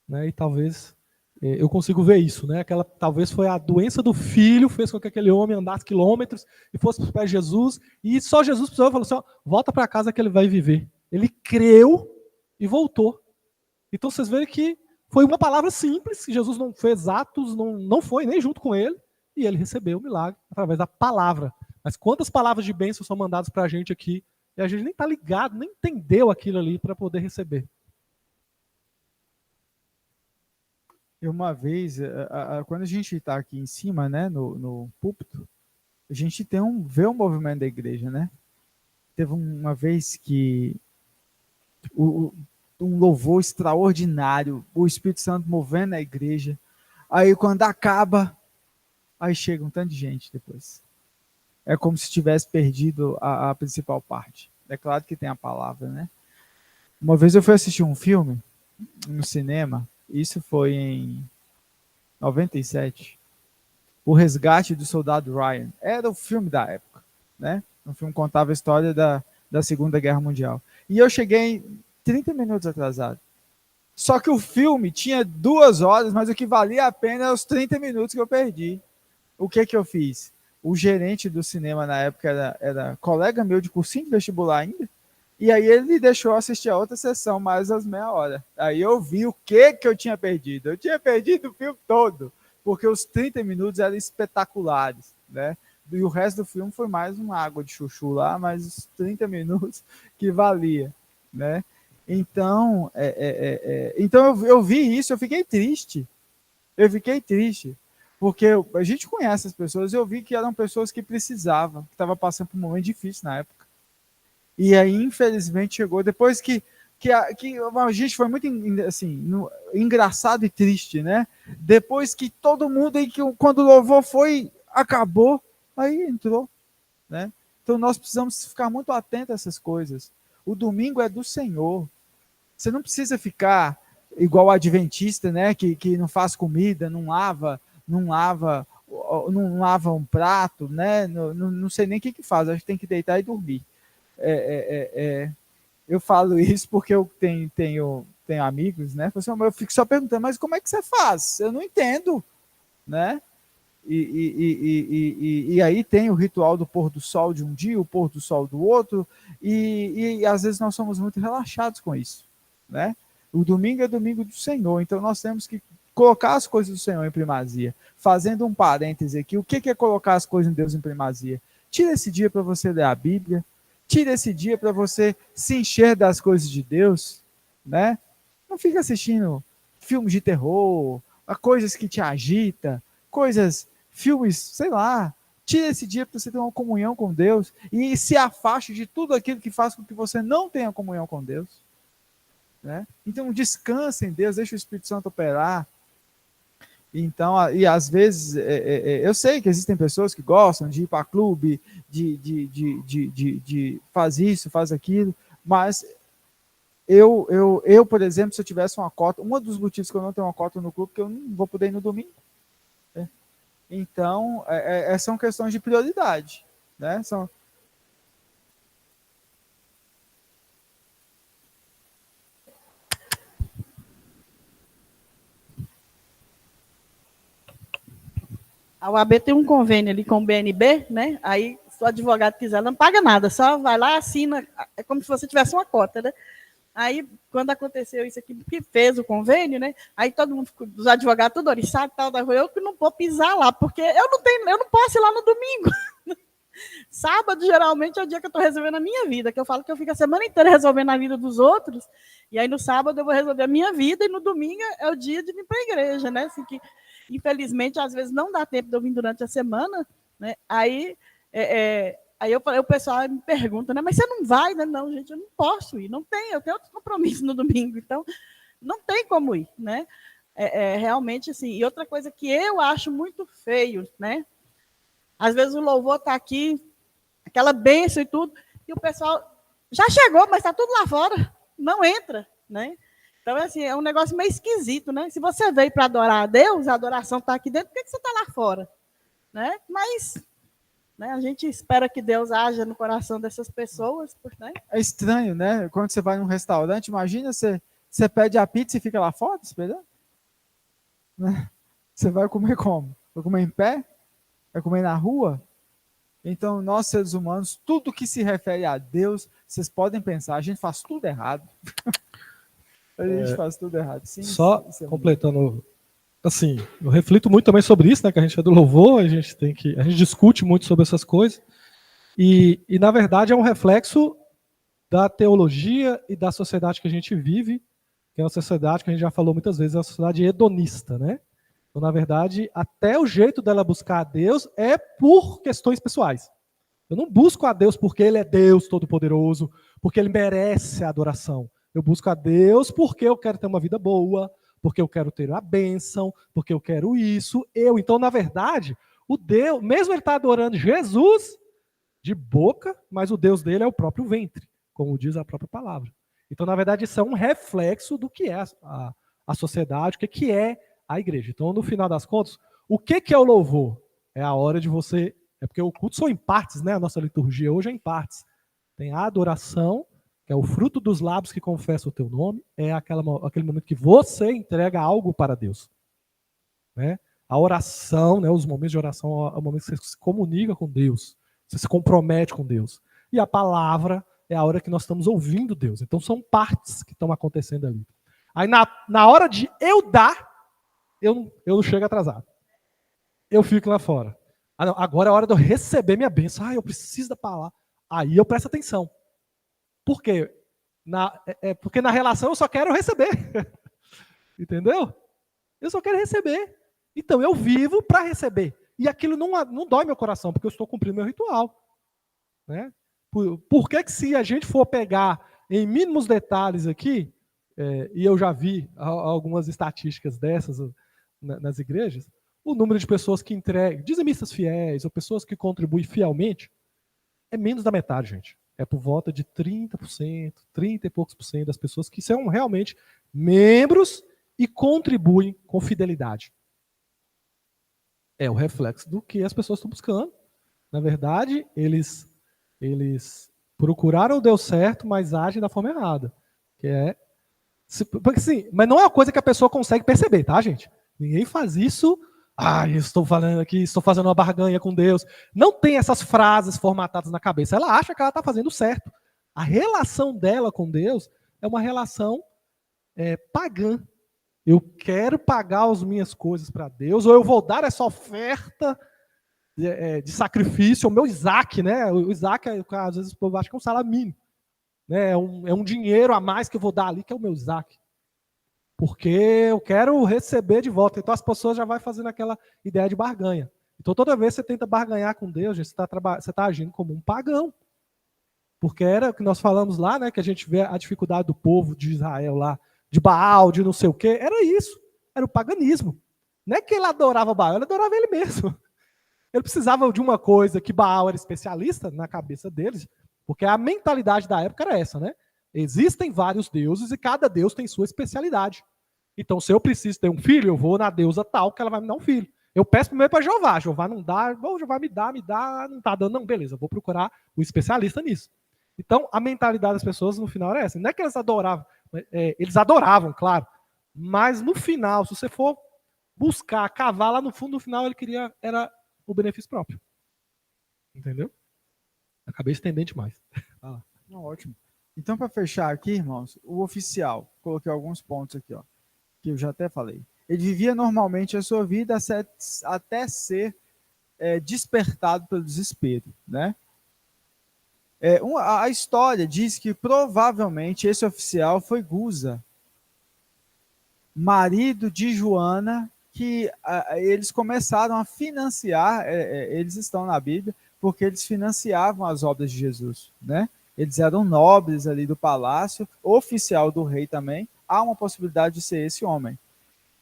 Né? E talvez eu consigo ver isso. Né? Talvez foi a doença do filho, fez com que aquele homem andasse quilômetros e fosse para os pés de Jesus, e só Jesus precisou falar assim, ó, volta para casa que ele vai viver. Ele creu e voltou. Então vocês veem que foi uma palavra simples, que Jesus não fez atos, não foi nem junto com ele, e ele recebeu o milagre através da palavra. Mas quantas palavras de bênção são mandadas para a gente aqui, e a gente nem está ligado, nem entendeu aquilo ali para poder receber. E uma vez, quando a gente está aqui em cima, né, no púlpito, a gente vê um movimento da igreja, né? Teve uma vez que um louvor extraordinário, o Espírito Santo movendo a igreja. Aí quando acaba, aí chega um tanto de gente depois. É como se tivesse perdido a principal parte. É claro que tem a palavra, né? Uma vez eu fui assistir um filme no cinema, isso foi em 97, O Resgate do Soldado Ryan. Era o filme da época, né? O filme contava a história da Segunda Guerra Mundial. E eu cheguei 30 minutos atrasado. Só que o filme tinha 2 horas, mas o que valia a pena era os 30 minutos que eu perdi. O que eu fiz? O gerente do cinema na época era colega meu de cursinho de vestibular ainda, e aí ele me deixou assistir a outra sessão mais às meia hora. Aí eu vi o que eu tinha perdido. Eu tinha perdido o filme todo, porque os 30 minutos eram espetaculares, né? E o resto do filme foi mais uma água de chuchu lá, mas os 30 minutos que valia, né? Então, então eu vi isso, eu fiquei triste. Porque a gente conhece as pessoas, eu vi que eram pessoas que precisavam, que estavam passando por um momento difícil na época. E aí, infelizmente, chegou, depois que a gente foi muito assim, engraçado e triste, né? Depois que todo mundo, aí, quando o louvor acabou, aí entrou, né? Então nós precisamos ficar muito atentos a essas coisas. O domingo é do Senhor. Você não precisa ficar igual o adventista, né? Que não faz comida, não lava um prato, né? Não sei nem o que faz, acho que tem que deitar e dormir. Eu falo isso porque eu tenho amigos, né? Eu fico só perguntando, mas como é que você faz? Eu não entendo, né? E aí tem o ritual do pôr do sol de um dia, o pôr do sol do outro, e às vezes nós somos muito relaxados com isso, né? O domingo é domingo do Senhor, então nós temos que colocar as coisas do Senhor em primazia. Fazendo um parêntese aqui, o que é colocar as coisas de Deus em primazia? Tira esse dia para você ler a Bíblia, tira esse dia para você se encher das coisas de Deus, né? Não fica assistindo filmes de terror, coisas que te agitam, filmes, sei lá. Tira esse dia para você ter uma comunhão com Deus e se afaste de tudo aquilo que faz com que você não tenha comunhão com Deus, né? Então descansa em Deus, deixa o Espírito Santo operar. Então, e às vezes, eu sei que existem pessoas que gostam de ir para clube, de faz isso, faz aquilo, mas eu, por exemplo, se eu tivesse uma cota, um dos motivos que eu não tenho uma cota no clube, é que eu não vou poder ir no domingo. Né? Então, são questões de prioridade, né? A UAB tem um convênio ali com o BNB, né? Aí, se o advogado quiser, não paga nada, só vai lá, assina, é como se você tivesse uma cota, né? Aí, quando aconteceu isso aqui, que fez o convênio, né? Aí todo mundo, os advogados, tudo oriçado, tal, eu que não vou pisar lá, porque eu não posso ir lá no domingo. Sábado, geralmente, é o dia que eu estou resolvendo a minha vida, que eu falo que eu fico a semana inteira resolvendo a vida dos outros, e aí no sábado eu vou resolver a minha vida, e no domingo é o dia de vir para a igreja, né? Assim que, infelizmente, às vezes não dá tempo de eu vir durante a semana, né? Aí o pessoal me pergunta, né? Mas você não vai, né? Não, gente, eu não posso ir, não tem, eu tenho outro compromisso no domingo, então não tem como ir, né? Realmente, assim, e outra coisa que eu acho muito feio, né? Às vezes o louvor está aqui, aquela bênção e tudo, e o pessoal já chegou, mas está tudo lá fora, não entra, né? Então, assim, é um negócio meio esquisito, né? Se você veio para adorar a Deus, a adoração está aqui dentro, por que você está lá fora? Né? Mas, né, a gente espera que Deus haja no coração dessas pessoas. Né? É estranho, né? Quando você vai num restaurante, imagina você pede a pizza e fica lá fora esperando. Né? Você vai comer como? Vai comer em pé? Vai comer na rua? Então, nós seres humanos, tudo que se refere a Deus, vocês podem pensar, a gente faz tudo errado. A gente faz tudo errado. Sim, só sim, completando, assim, eu reflito muito também sobre isso, né? Que a gente é do louvor, a gente discute muito sobre essas coisas. E na verdade é um reflexo da teologia e da sociedade que a gente vive, que é uma sociedade que a gente já falou muitas vezes, é uma sociedade hedonista, né? Então, na verdade, até o jeito dela buscar a Deus é por questões pessoais. Eu não busco a Deus porque Ele é Deus Todo-Poderoso, porque Ele merece a adoração. Eu busco a Deus porque eu quero ter uma vida boa, porque eu quero ter a bênção, porque eu quero isso. Então, na verdade, o Deus, mesmo ele está adorando Jesus de boca, mas o Deus dele é o próprio ventre, como diz a própria palavra. Então, na verdade, isso é um reflexo do que é a sociedade, o que é a igreja. Então, no final das contas, o que é o louvor? É a hora de você... É porque o culto são em partes, né? A nossa liturgia hoje é em partes. Tem a adoração, que é o fruto dos lábios que confessa o teu nome, é aquele momento que você entrega algo para Deus. Né? A oração, né? Os momentos de oração, é o momento que você se comunica com Deus, você se compromete com Deus. E a palavra é a hora que nós estamos ouvindo Deus. Então são partes que estão acontecendo ali. Aí na hora de eu dar, eu não chego atrasado. Eu fico lá fora. Não, agora é a hora de eu receber minha bênção. Eu preciso da palavra. Aí eu presto atenção. Por quê? Porque na relação eu só quero receber. Entendeu? Eu só quero receber. Então eu vivo para receber. E aquilo não dói meu coração, porque eu estou cumprindo meu ritual. Né? Por que se a gente for pegar em mínimos detalhes aqui, e eu já vi algumas estatísticas dessas nas igrejas, o número de pessoas que entregam, dizimistas fiéis, ou pessoas que contribuem fielmente, é menos da metade, gente. É por volta de 30%, 30 e poucos por cento das pessoas que são realmente membros e contribuem com fidelidade. É o reflexo do que as pessoas estão buscando. Na verdade, eles procuraram o Deus certo, mas agem da forma errada. Porque, sim, mas não é uma coisa que a pessoa consegue perceber, tá, gente? Ninguém faz isso. Eu estou falando aqui, estou fazendo uma barganha com Deus. Não tem essas frases formatadas na cabeça. Ela acha que ela está fazendo certo. A relação dela com Deus é uma relação pagã. Eu quero pagar as minhas coisas para Deus, ou eu vou dar essa oferta de sacrifício ao meu Isaac, né? O Isaac, às vezes o povo acha que é um salário mínimo. Né? É um dinheiro a mais que eu vou dar ali, que é o meu Isaac. Porque eu quero receber de volta. Então as pessoas já vão fazendo aquela ideia de barganha. Então toda vez que você tenta barganhar com Deus, gente, você está agindo como um pagão. Porque era o que nós falamos lá, né? Que a gente vê a dificuldade do povo de Israel lá, de Baal, de não sei o quê. Era isso. Era o paganismo. Não é que ele adorava Baal, ele adorava ele mesmo. Ele precisava de uma coisa que Baal era especialista na cabeça deles, porque a mentalidade da época era essa, né? Existem vários deuses e cada deus tem sua especialidade. Então, se eu preciso ter um filho, eu vou na deusa tal que ela vai me dar um filho. Eu peço primeiro para Jeová. Jeová não dá, Jeová me dá, não está dando, não, beleza, vou procurar o especialista nisso. Então, a mentalidade das pessoas no final era essa. Não é que eles adoravam, claro, mas no final, se você for buscar, cavar lá no fundo, no final ele queria, era o benefício próprio. Entendeu? Acabei estendendo demais. Ótimo. Então, para fechar aqui, irmãos, o oficial, coloquei alguns pontos aqui, ó, que eu já até falei. Ele vivia normalmente a sua vida até ser despertado pelo desespero, né? A história diz que provavelmente esse oficial foi Guza, marido de Joana, que eles começaram a financiar, eles estão na Bíblia, porque eles financiavam as obras de Jesus, né? Eles eram nobres ali do palácio, oficial do rei também, há uma possibilidade de ser esse homem.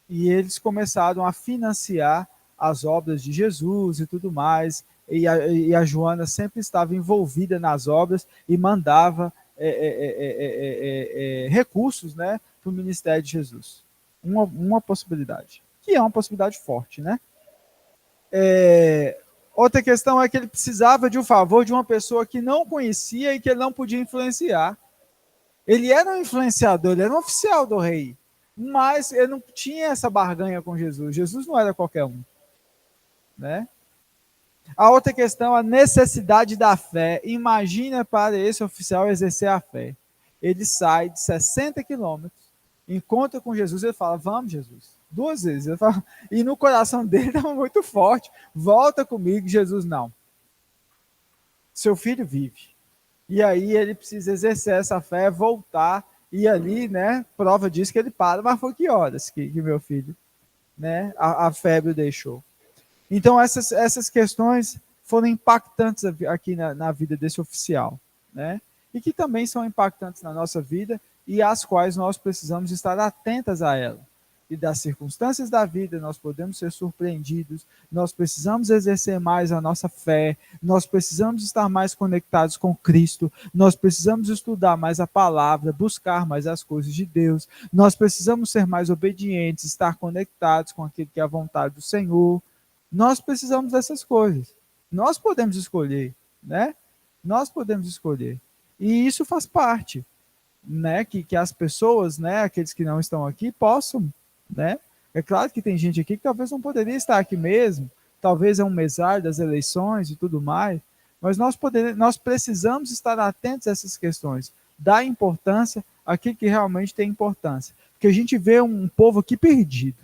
E eles começaram a financiar as obras de Jesus e tudo mais, e a Joana sempre estava envolvida nas obras e mandava recursos, né, para o ministério de Jesus. Uma possibilidade, que é uma possibilidade forte, né? Outra questão é que ele precisava de um favor de uma pessoa que não conhecia e que ele não podia influenciar. Ele era um influenciador, ele era um oficial do rei, mas ele não tinha essa barganha com Jesus. Jesus não era qualquer um, né? A outra questão, a necessidade da fé. Imagina para esse oficial exercer a fé. Ele sai de 60 quilômetros, encontra com Jesus, ele fala, vamos, Jesus. 2 vezes. Ele fala, e no coração dele estava muito forte. Volta comigo, Jesus, não. Seu filho vive. E aí ele precisa exercer essa fé, voltar, e ali, né, prova disso que ele para, mas foi que horas que meu filho, né, a febre o deixou. Então essas questões foram impactantes aqui na vida desse oficial, né, e que também são impactantes na nossa vida e às quais nós precisamos estar atentas a ela. E das circunstâncias da vida, nós podemos ser surpreendidos, nós precisamos exercer mais a nossa fé, nós precisamos estar mais conectados com Cristo, nós precisamos estudar mais a palavra, buscar mais as coisas de Deus, nós precisamos ser mais obedientes, estar conectados com aquilo que é a vontade do Senhor. Nós precisamos dessas coisas. Nós podemos escolher, né? Nós podemos escolher. E isso faz parte, né? Que as pessoas, né? Aqueles que não estão aqui, possam, né? É claro que tem gente aqui que talvez não poderia estar aqui mesmo, talvez é um mesário das eleições e tudo mais, mas nós precisamos estar atentos a essas questões, dar importância àquilo que realmente tem importância, porque a gente vê um povo aqui perdido.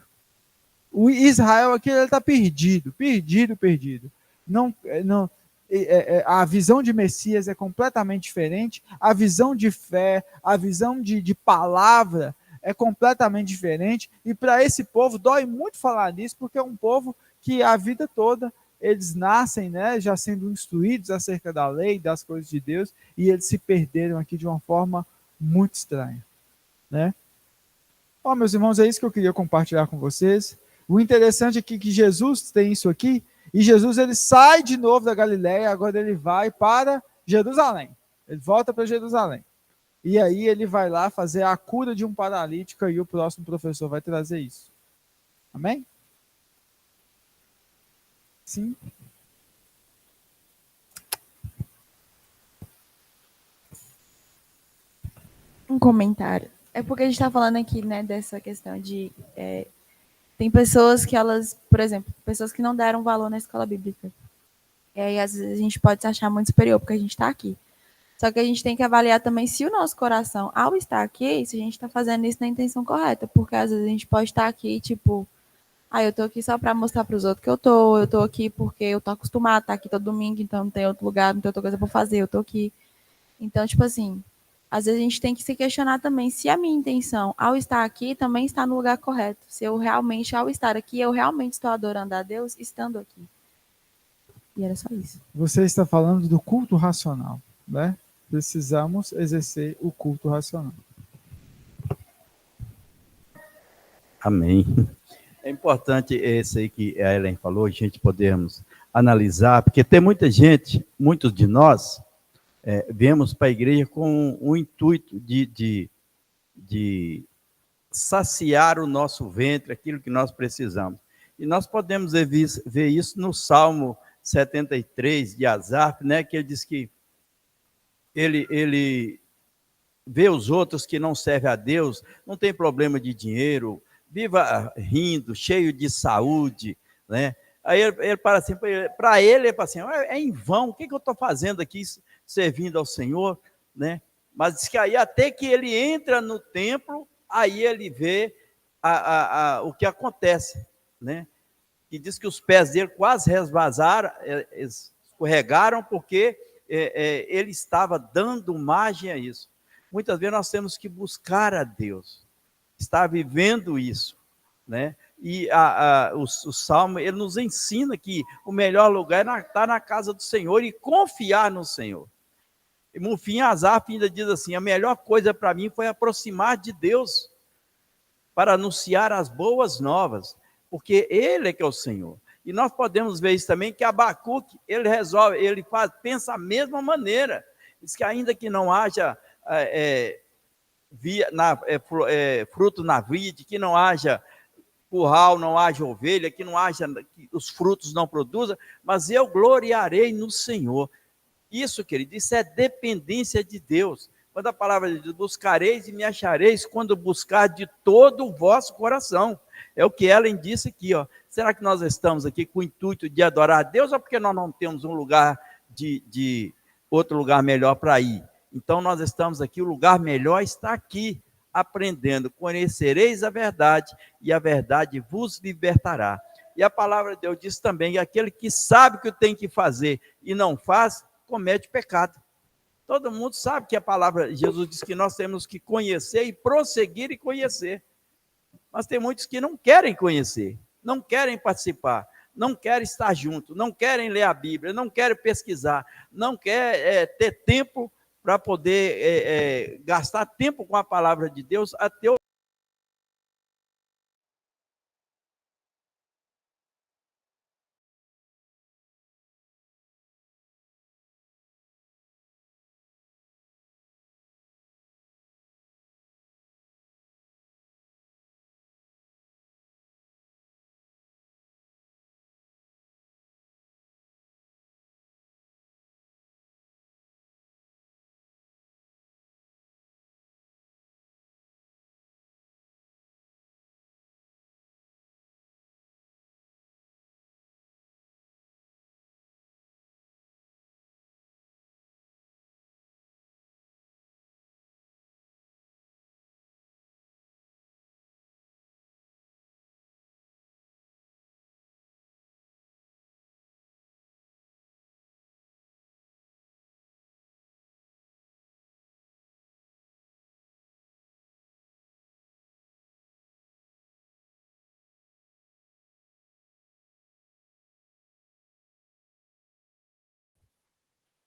O Israel aqui está perdido. A visão de Messias é completamente diferente, a visão de fé, a visão de palavra é completamente diferente, e para esse povo dói muito falar nisso, porque é um povo que a vida toda eles nascem, né, já sendo instruídos acerca da lei, das coisas de Deus, e eles se perderam aqui de uma forma muito estranha, né? Meus irmãos, é isso que eu queria compartilhar com vocês. O interessante aqui é que Jesus tem isso aqui, e Jesus ele sai de novo da Galileia, agora ele vai para Jerusalém, ele volta para Jerusalém. E aí ele vai lá fazer a cura de um paralítico e o próximo professor vai trazer isso. Amém? Sim? Um comentário. É porque a gente está falando aqui, né, dessa questão de... tem pessoas que elas, por exemplo, pessoas que não deram valor na escola bíblica. E aí, às vezes, a gente pode se achar muito superior porque a gente está aqui. Só que a gente tem que avaliar também se o nosso coração, ao estar aqui, se a gente está fazendo isso na intenção correta. Porque às vezes a gente pode estar aqui, tipo, eu estou aqui só para mostrar para os outros que eu estou aqui porque eu estou acostumado a estar aqui todo domingo, então não tem outro lugar, não tem outra coisa para fazer, eu estou aqui. Então, tipo assim, às vezes a gente tem que se questionar também se a minha intenção, ao estar aqui, também está no lugar correto. Se eu realmente, ao estar aqui, eu realmente estou adorando a Deus estando aqui. E era só isso. Você está falando do culto racional, né? Precisamos exercer o culto racional. Amém. É importante esse aí que a Ellen falou, a gente podermos analisar, porque tem muita gente, muitos de nós, viemos para a igreja com o intuito de saciar o nosso ventre, aquilo que nós precisamos. E nós podemos ver isso no Salmo 73 de Asaf, né, que ele diz que ele vê os outros que não servem a Deus, não tem problema de dinheiro, viva rindo, cheio de saúde, né? Aí ele para assim, para ele é assim, é em vão, o que eu estou fazendo aqui servindo ao Senhor, né? Mas diz que aí até que ele entra no templo, aí ele vê o que acontece, né? E diz que os pés dele quase resvasaram, escorregaram, porque ele estava dando margem a isso. Muitas vezes nós temos que buscar a Deus, estar vivendo isso, né? E o Salmo, ele nos ensina que o melhor lugar é estar na casa do Senhor e confiar no Senhor. E no fim, Asaf ainda diz assim, a melhor coisa para mim foi aproximar de Deus, para anunciar as boas novas, porque Ele é que é o Senhor. E nós podemos ver isso também, que Abacuque, ele pensa a mesma maneira. Diz que ainda que não haja fruto na vide, que não haja curral, não haja ovelha, que não haja, que os frutos não produzam, mas eu gloriarei no Senhor. Isso, querido, isso é dependência de Deus. Quando a palavra de Deus, buscareis e me achareis quando buscar de todo o vosso coração. É o que Ellen disse aqui, ó. Será que nós estamos aqui com o intuito de adorar a Deus ou porque nós não temos um lugar de outro lugar melhor para ir? Então nós estamos aqui, o lugar melhor está aqui, aprendendo. Conhecereis a verdade e a verdade vos libertará. E a palavra de Deus diz também que aquele que sabe o que tem que fazer e não faz, comete pecado. Todo mundo sabe que a palavra, Jesus diz que nós temos que conhecer e prosseguir e conhecer. Mas tem muitos que não querem conhecer, não querem participar, não querem estar junto, não querem ler a Bíblia, não querem pesquisar, não querem ter tempo para poder gastar tempo com a palavra de Deus, até o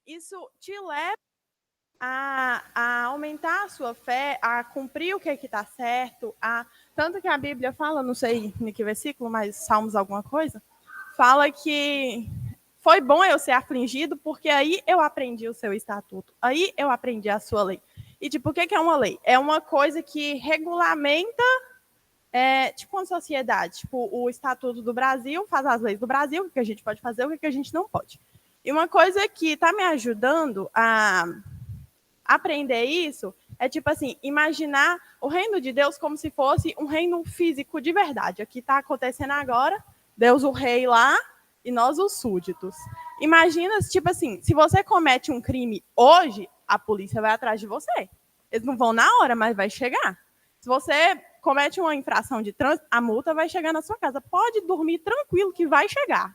Isso te leva a aumentar a sua fé, a cumprir o que está certo, tanto que a Bíblia fala, não sei em que versículo, mas Salmos alguma coisa, fala que foi bom eu ser afligido, porque aí eu aprendi o seu estatuto, aí eu aprendi a sua lei. E tipo, o que é uma lei? É uma coisa que regulamenta, tipo uma sociedade, tipo o Estatuto do Brasil faz as leis do Brasil, o que a gente pode fazer, o que a gente não pode. E uma coisa que está me ajudando a aprender isso é, tipo assim, imaginar o reino de Deus como se fosse um reino físico de verdade. Aqui está acontecendo agora, Deus o rei lá e nós os súditos. Imagina, tipo assim, se você comete um crime hoje, a polícia vai atrás de você. Eles não vão na hora, mas vai chegar. Se você comete uma infração de trânsito, a multa vai chegar na sua casa. Pode dormir tranquilo que vai chegar.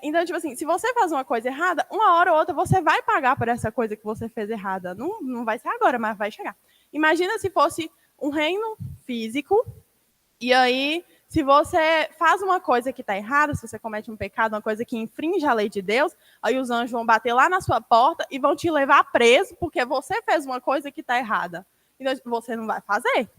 Então, tipo assim, se você faz uma coisa errada, uma hora ou outra você vai pagar por essa coisa que você fez errada. Não vai ser agora, mas vai chegar. Imagina se fosse um reino físico, e aí, se você faz uma coisa que está errada, se você comete um pecado, uma coisa que infringe a lei de Deus, aí os anjos vão bater lá na sua porta e vão te levar preso, porque você fez uma coisa que está errada. Então, você não vai fazer.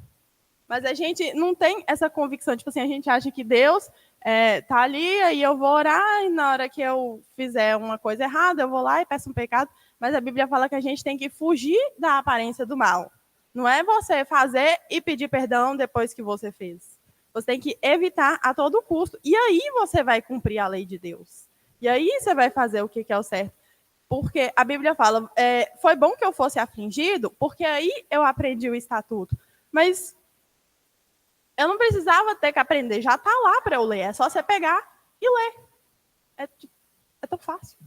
Mas a gente não tem essa convicção. Tipo assim, a gente acha que Deus está ali, aí eu vou orar, e na hora que eu fizer uma coisa errada, eu vou lá e peço um pecado. Mas a Bíblia fala que a gente tem que fugir da aparência do mal. Não é você fazer e pedir perdão depois que você fez. Você tem que evitar a todo custo. E aí você vai cumprir a lei de Deus. E aí você vai fazer o que é o certo. Porque a Bíblia fala, foi bom que eu fosse afligido, porque aí eu aprendi o estatuto. Mas eu não precisava ter que aprender, já está lá para eu ler. É só você pegar e ler. É tão fácil.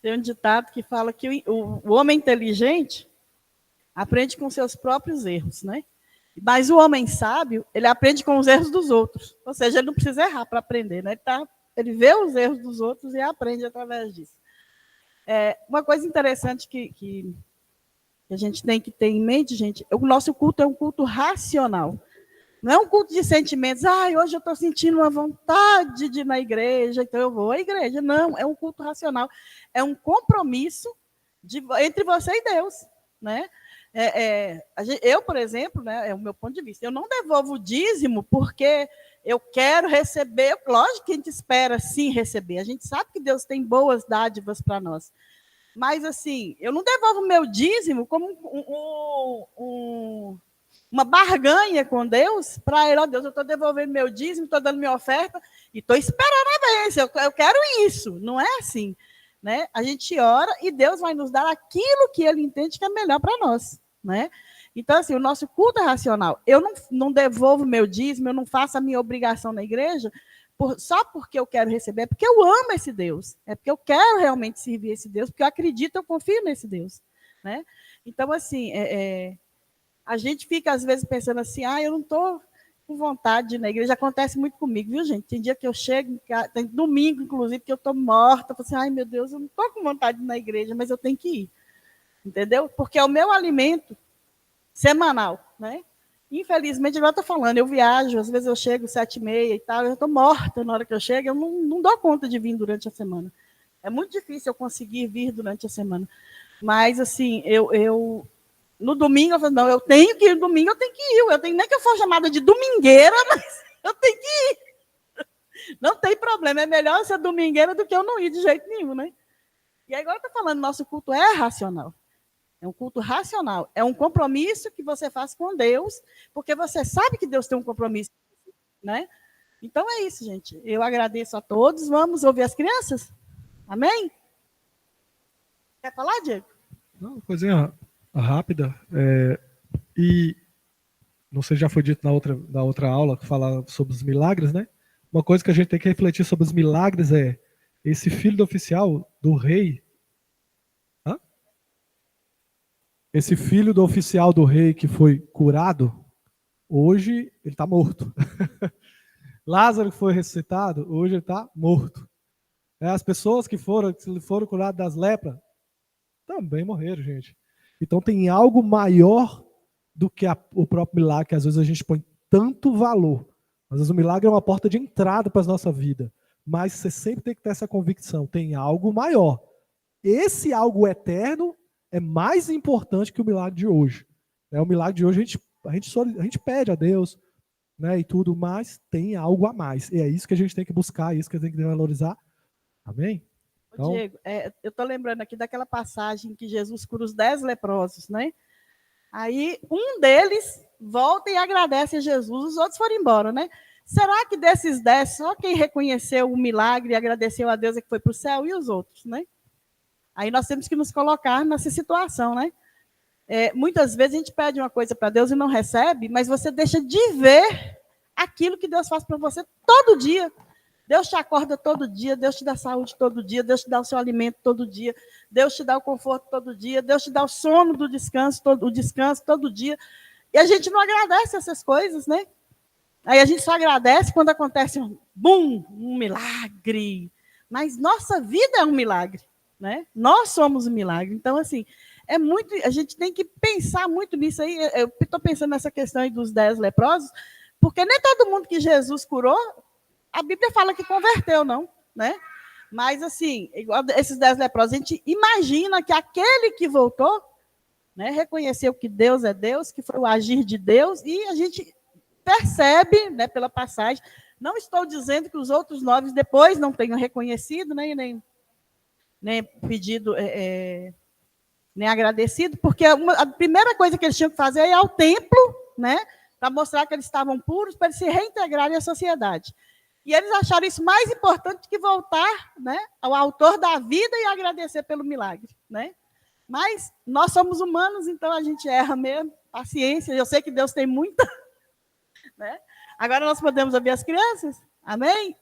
Tem um ditado que fala que o homem inteligente aprende com seus próprios erros, né? Mas o homem sábio, ele aprende com os erros dos outros. Ou seja, ele não precisa errar para aprender, né? Ele vê os erros dos outros e aprende através disso. Uma coisa interessante que a gente tem que ter em mente, gente, o nosso culto é um culto racional. Não é um culto de sentimentos. Hoje eu estou sentindo uma vontade de ir na igreja, então eu vou à igreja. Não, é um culto racional. É um compromisso entre você e Deus, né? Eu, por exemplo, né, é o meu ponto de vista, eu não devolvo o dízimo porque eu quero receber. Lógico que a gente espera sim receber. A gente sabe que Deus tem boas dádivas para nós. Mas, assim, eu não devolvo meu dízimo como uma barganha com Deus para ele, ó Deus, eu estou devolvendo meu dízimo, estou dando minha oferta e estou esperando a bênção, eu quero isso. Não é assim, né? A gente ora e Deus vai nos dar aquilo que ele entende que é melhor para nós, né? Então, assim, o nosso culto é racional. Eu não devolvo meu dízimo, eu não faço a minha obrigação na igreja só porque eu quero receber, é porque eu amo esse Deus, é porque eu quero realmente servir esse Deus, porque eu acredito, eu confio nesse Deus, né? Então, assim, a gente fica, às vezes, pensando assim, eu não estou com vontade de ir na igreja. Acontece muito comigo, viu, gente? Tem dia que eu chego, tem domingo, inclusive, que eu estou morta, eu falo assim, ai, meu Deus, eu não estou com vontade de ir na igreja, mas eu tenho que ir, entendeu? Porque é o meu alimento semanal, né? Infelizmente, igual eu estou falando, eu viajo, às vezes eu chego 7h30 e tal, eu estou morta na hora que eu chego, eu não dou conta de vir durante a semana. É muito difícil eu conseguir vir durante a semana. Mas, assim, no domingo, eu falo, não, eu tenho que ir, domingo eu tenho que ir, eu tenho, nem que eu for chamada de domingueira, mas eu tenho que ir. Não tem problema, é melhor ser domingueira do que eu não ir de jeito nenhum, né? E agora eu estou falando, nosso culto é racional. É um culto racional. É um compromisso que você faz com Deus, porque você sabe que Deus tem um compromisso, né? Então é isso, gente. Eu agradeço a todos. Vamos ouvir as crianças? Amém? Quer falar, Diego? Não, coisinha rápida. E não sei se já foi dito na outra aula que fala sobre os milagres, né? Uma coisa que a gente tem que refletir sobre os milagres é esse filho do oficial do rei. Esse filho do oficial do rei que foi curado, hoje ele está morto. Lázaro que foi ressuscitado, hoje ele está morto. As pessoas que foram curadas das lepras também morreram, gente. Então tem algo maior do que o próprio milagre, que às vezes a gente põe tanto valor. Às vezes o milagre é uma porta de entrada para a nossa vida. Mas você sempre tem que ter essa convicção. Tem algo maior. Esse algo eterno é mais importante que o milagre de hoje. O milagre de hoje a gente pede a Deus, né, e tudo, mas tem algo a mais. E é isso que a gente tem que buscar, é isso que a gente tem que valorizar. Amém? Então, Diego, eu estou lembrando aqui daquela passagem que Jesus cura os 10 leprosos, né? Aí um deles volta e agradece a Jesus, os outros foram embora, né? Será que desses 10, só quem reconheceu o milagre e agradeceu a Deus é que foi para o céu e os outros, né? Aí nós temos que nos colocar nessa situação, né? Muitas vezes a gente pede uma coisa para Deus e não recebe, mas você deixa de ver aquilo que Deus faz para você todo dia. Deus te acorda todo dia, Deus te dá saúde todo dia, Deus te dá o seu alimento todo dia, Deus te dá o conforto todo dia, Deus te dá o sono do descanso, o descanso todo dia. E a gente não agradece essas coisas, né? Aí a gente só agradece quando acontece um milagre. Mas nossa vida é um milagre. Né? Nós somos um milagre. Então, assim, a gente tem que pensar muito nisso aí. Eu estou pensando nessa questão aí dos 10 leprosos, porque nem todo mundo que Jesus curou, a Bíblia fala que converteu, não, né? Mas, assim, igual esses 10 leprosos, a gente imagina que aquele que voltou, né, reconheceu que Deus é Deus, que foi o agir de Deus, e a gente percebe, né, pela passagem, não estou dizendo que os outros 9 depois não tenham reconhecido, né, nem pedido, nem agradecido, porque a primeira coisa que eles tinham que fazer é ir ao templo, né, para mostrar que eles estavam puros, para eles se reintegrarem à sociedade. E eles acharam isso mais importante que voltar, né, ao autor da vida e agradecer pelo milagre, né? Mas nós somos humanos, então a gente erra mesmo, paciência, eu sei que Deus tem muita, né? Agora nós podemos ouvir as crianças, amém?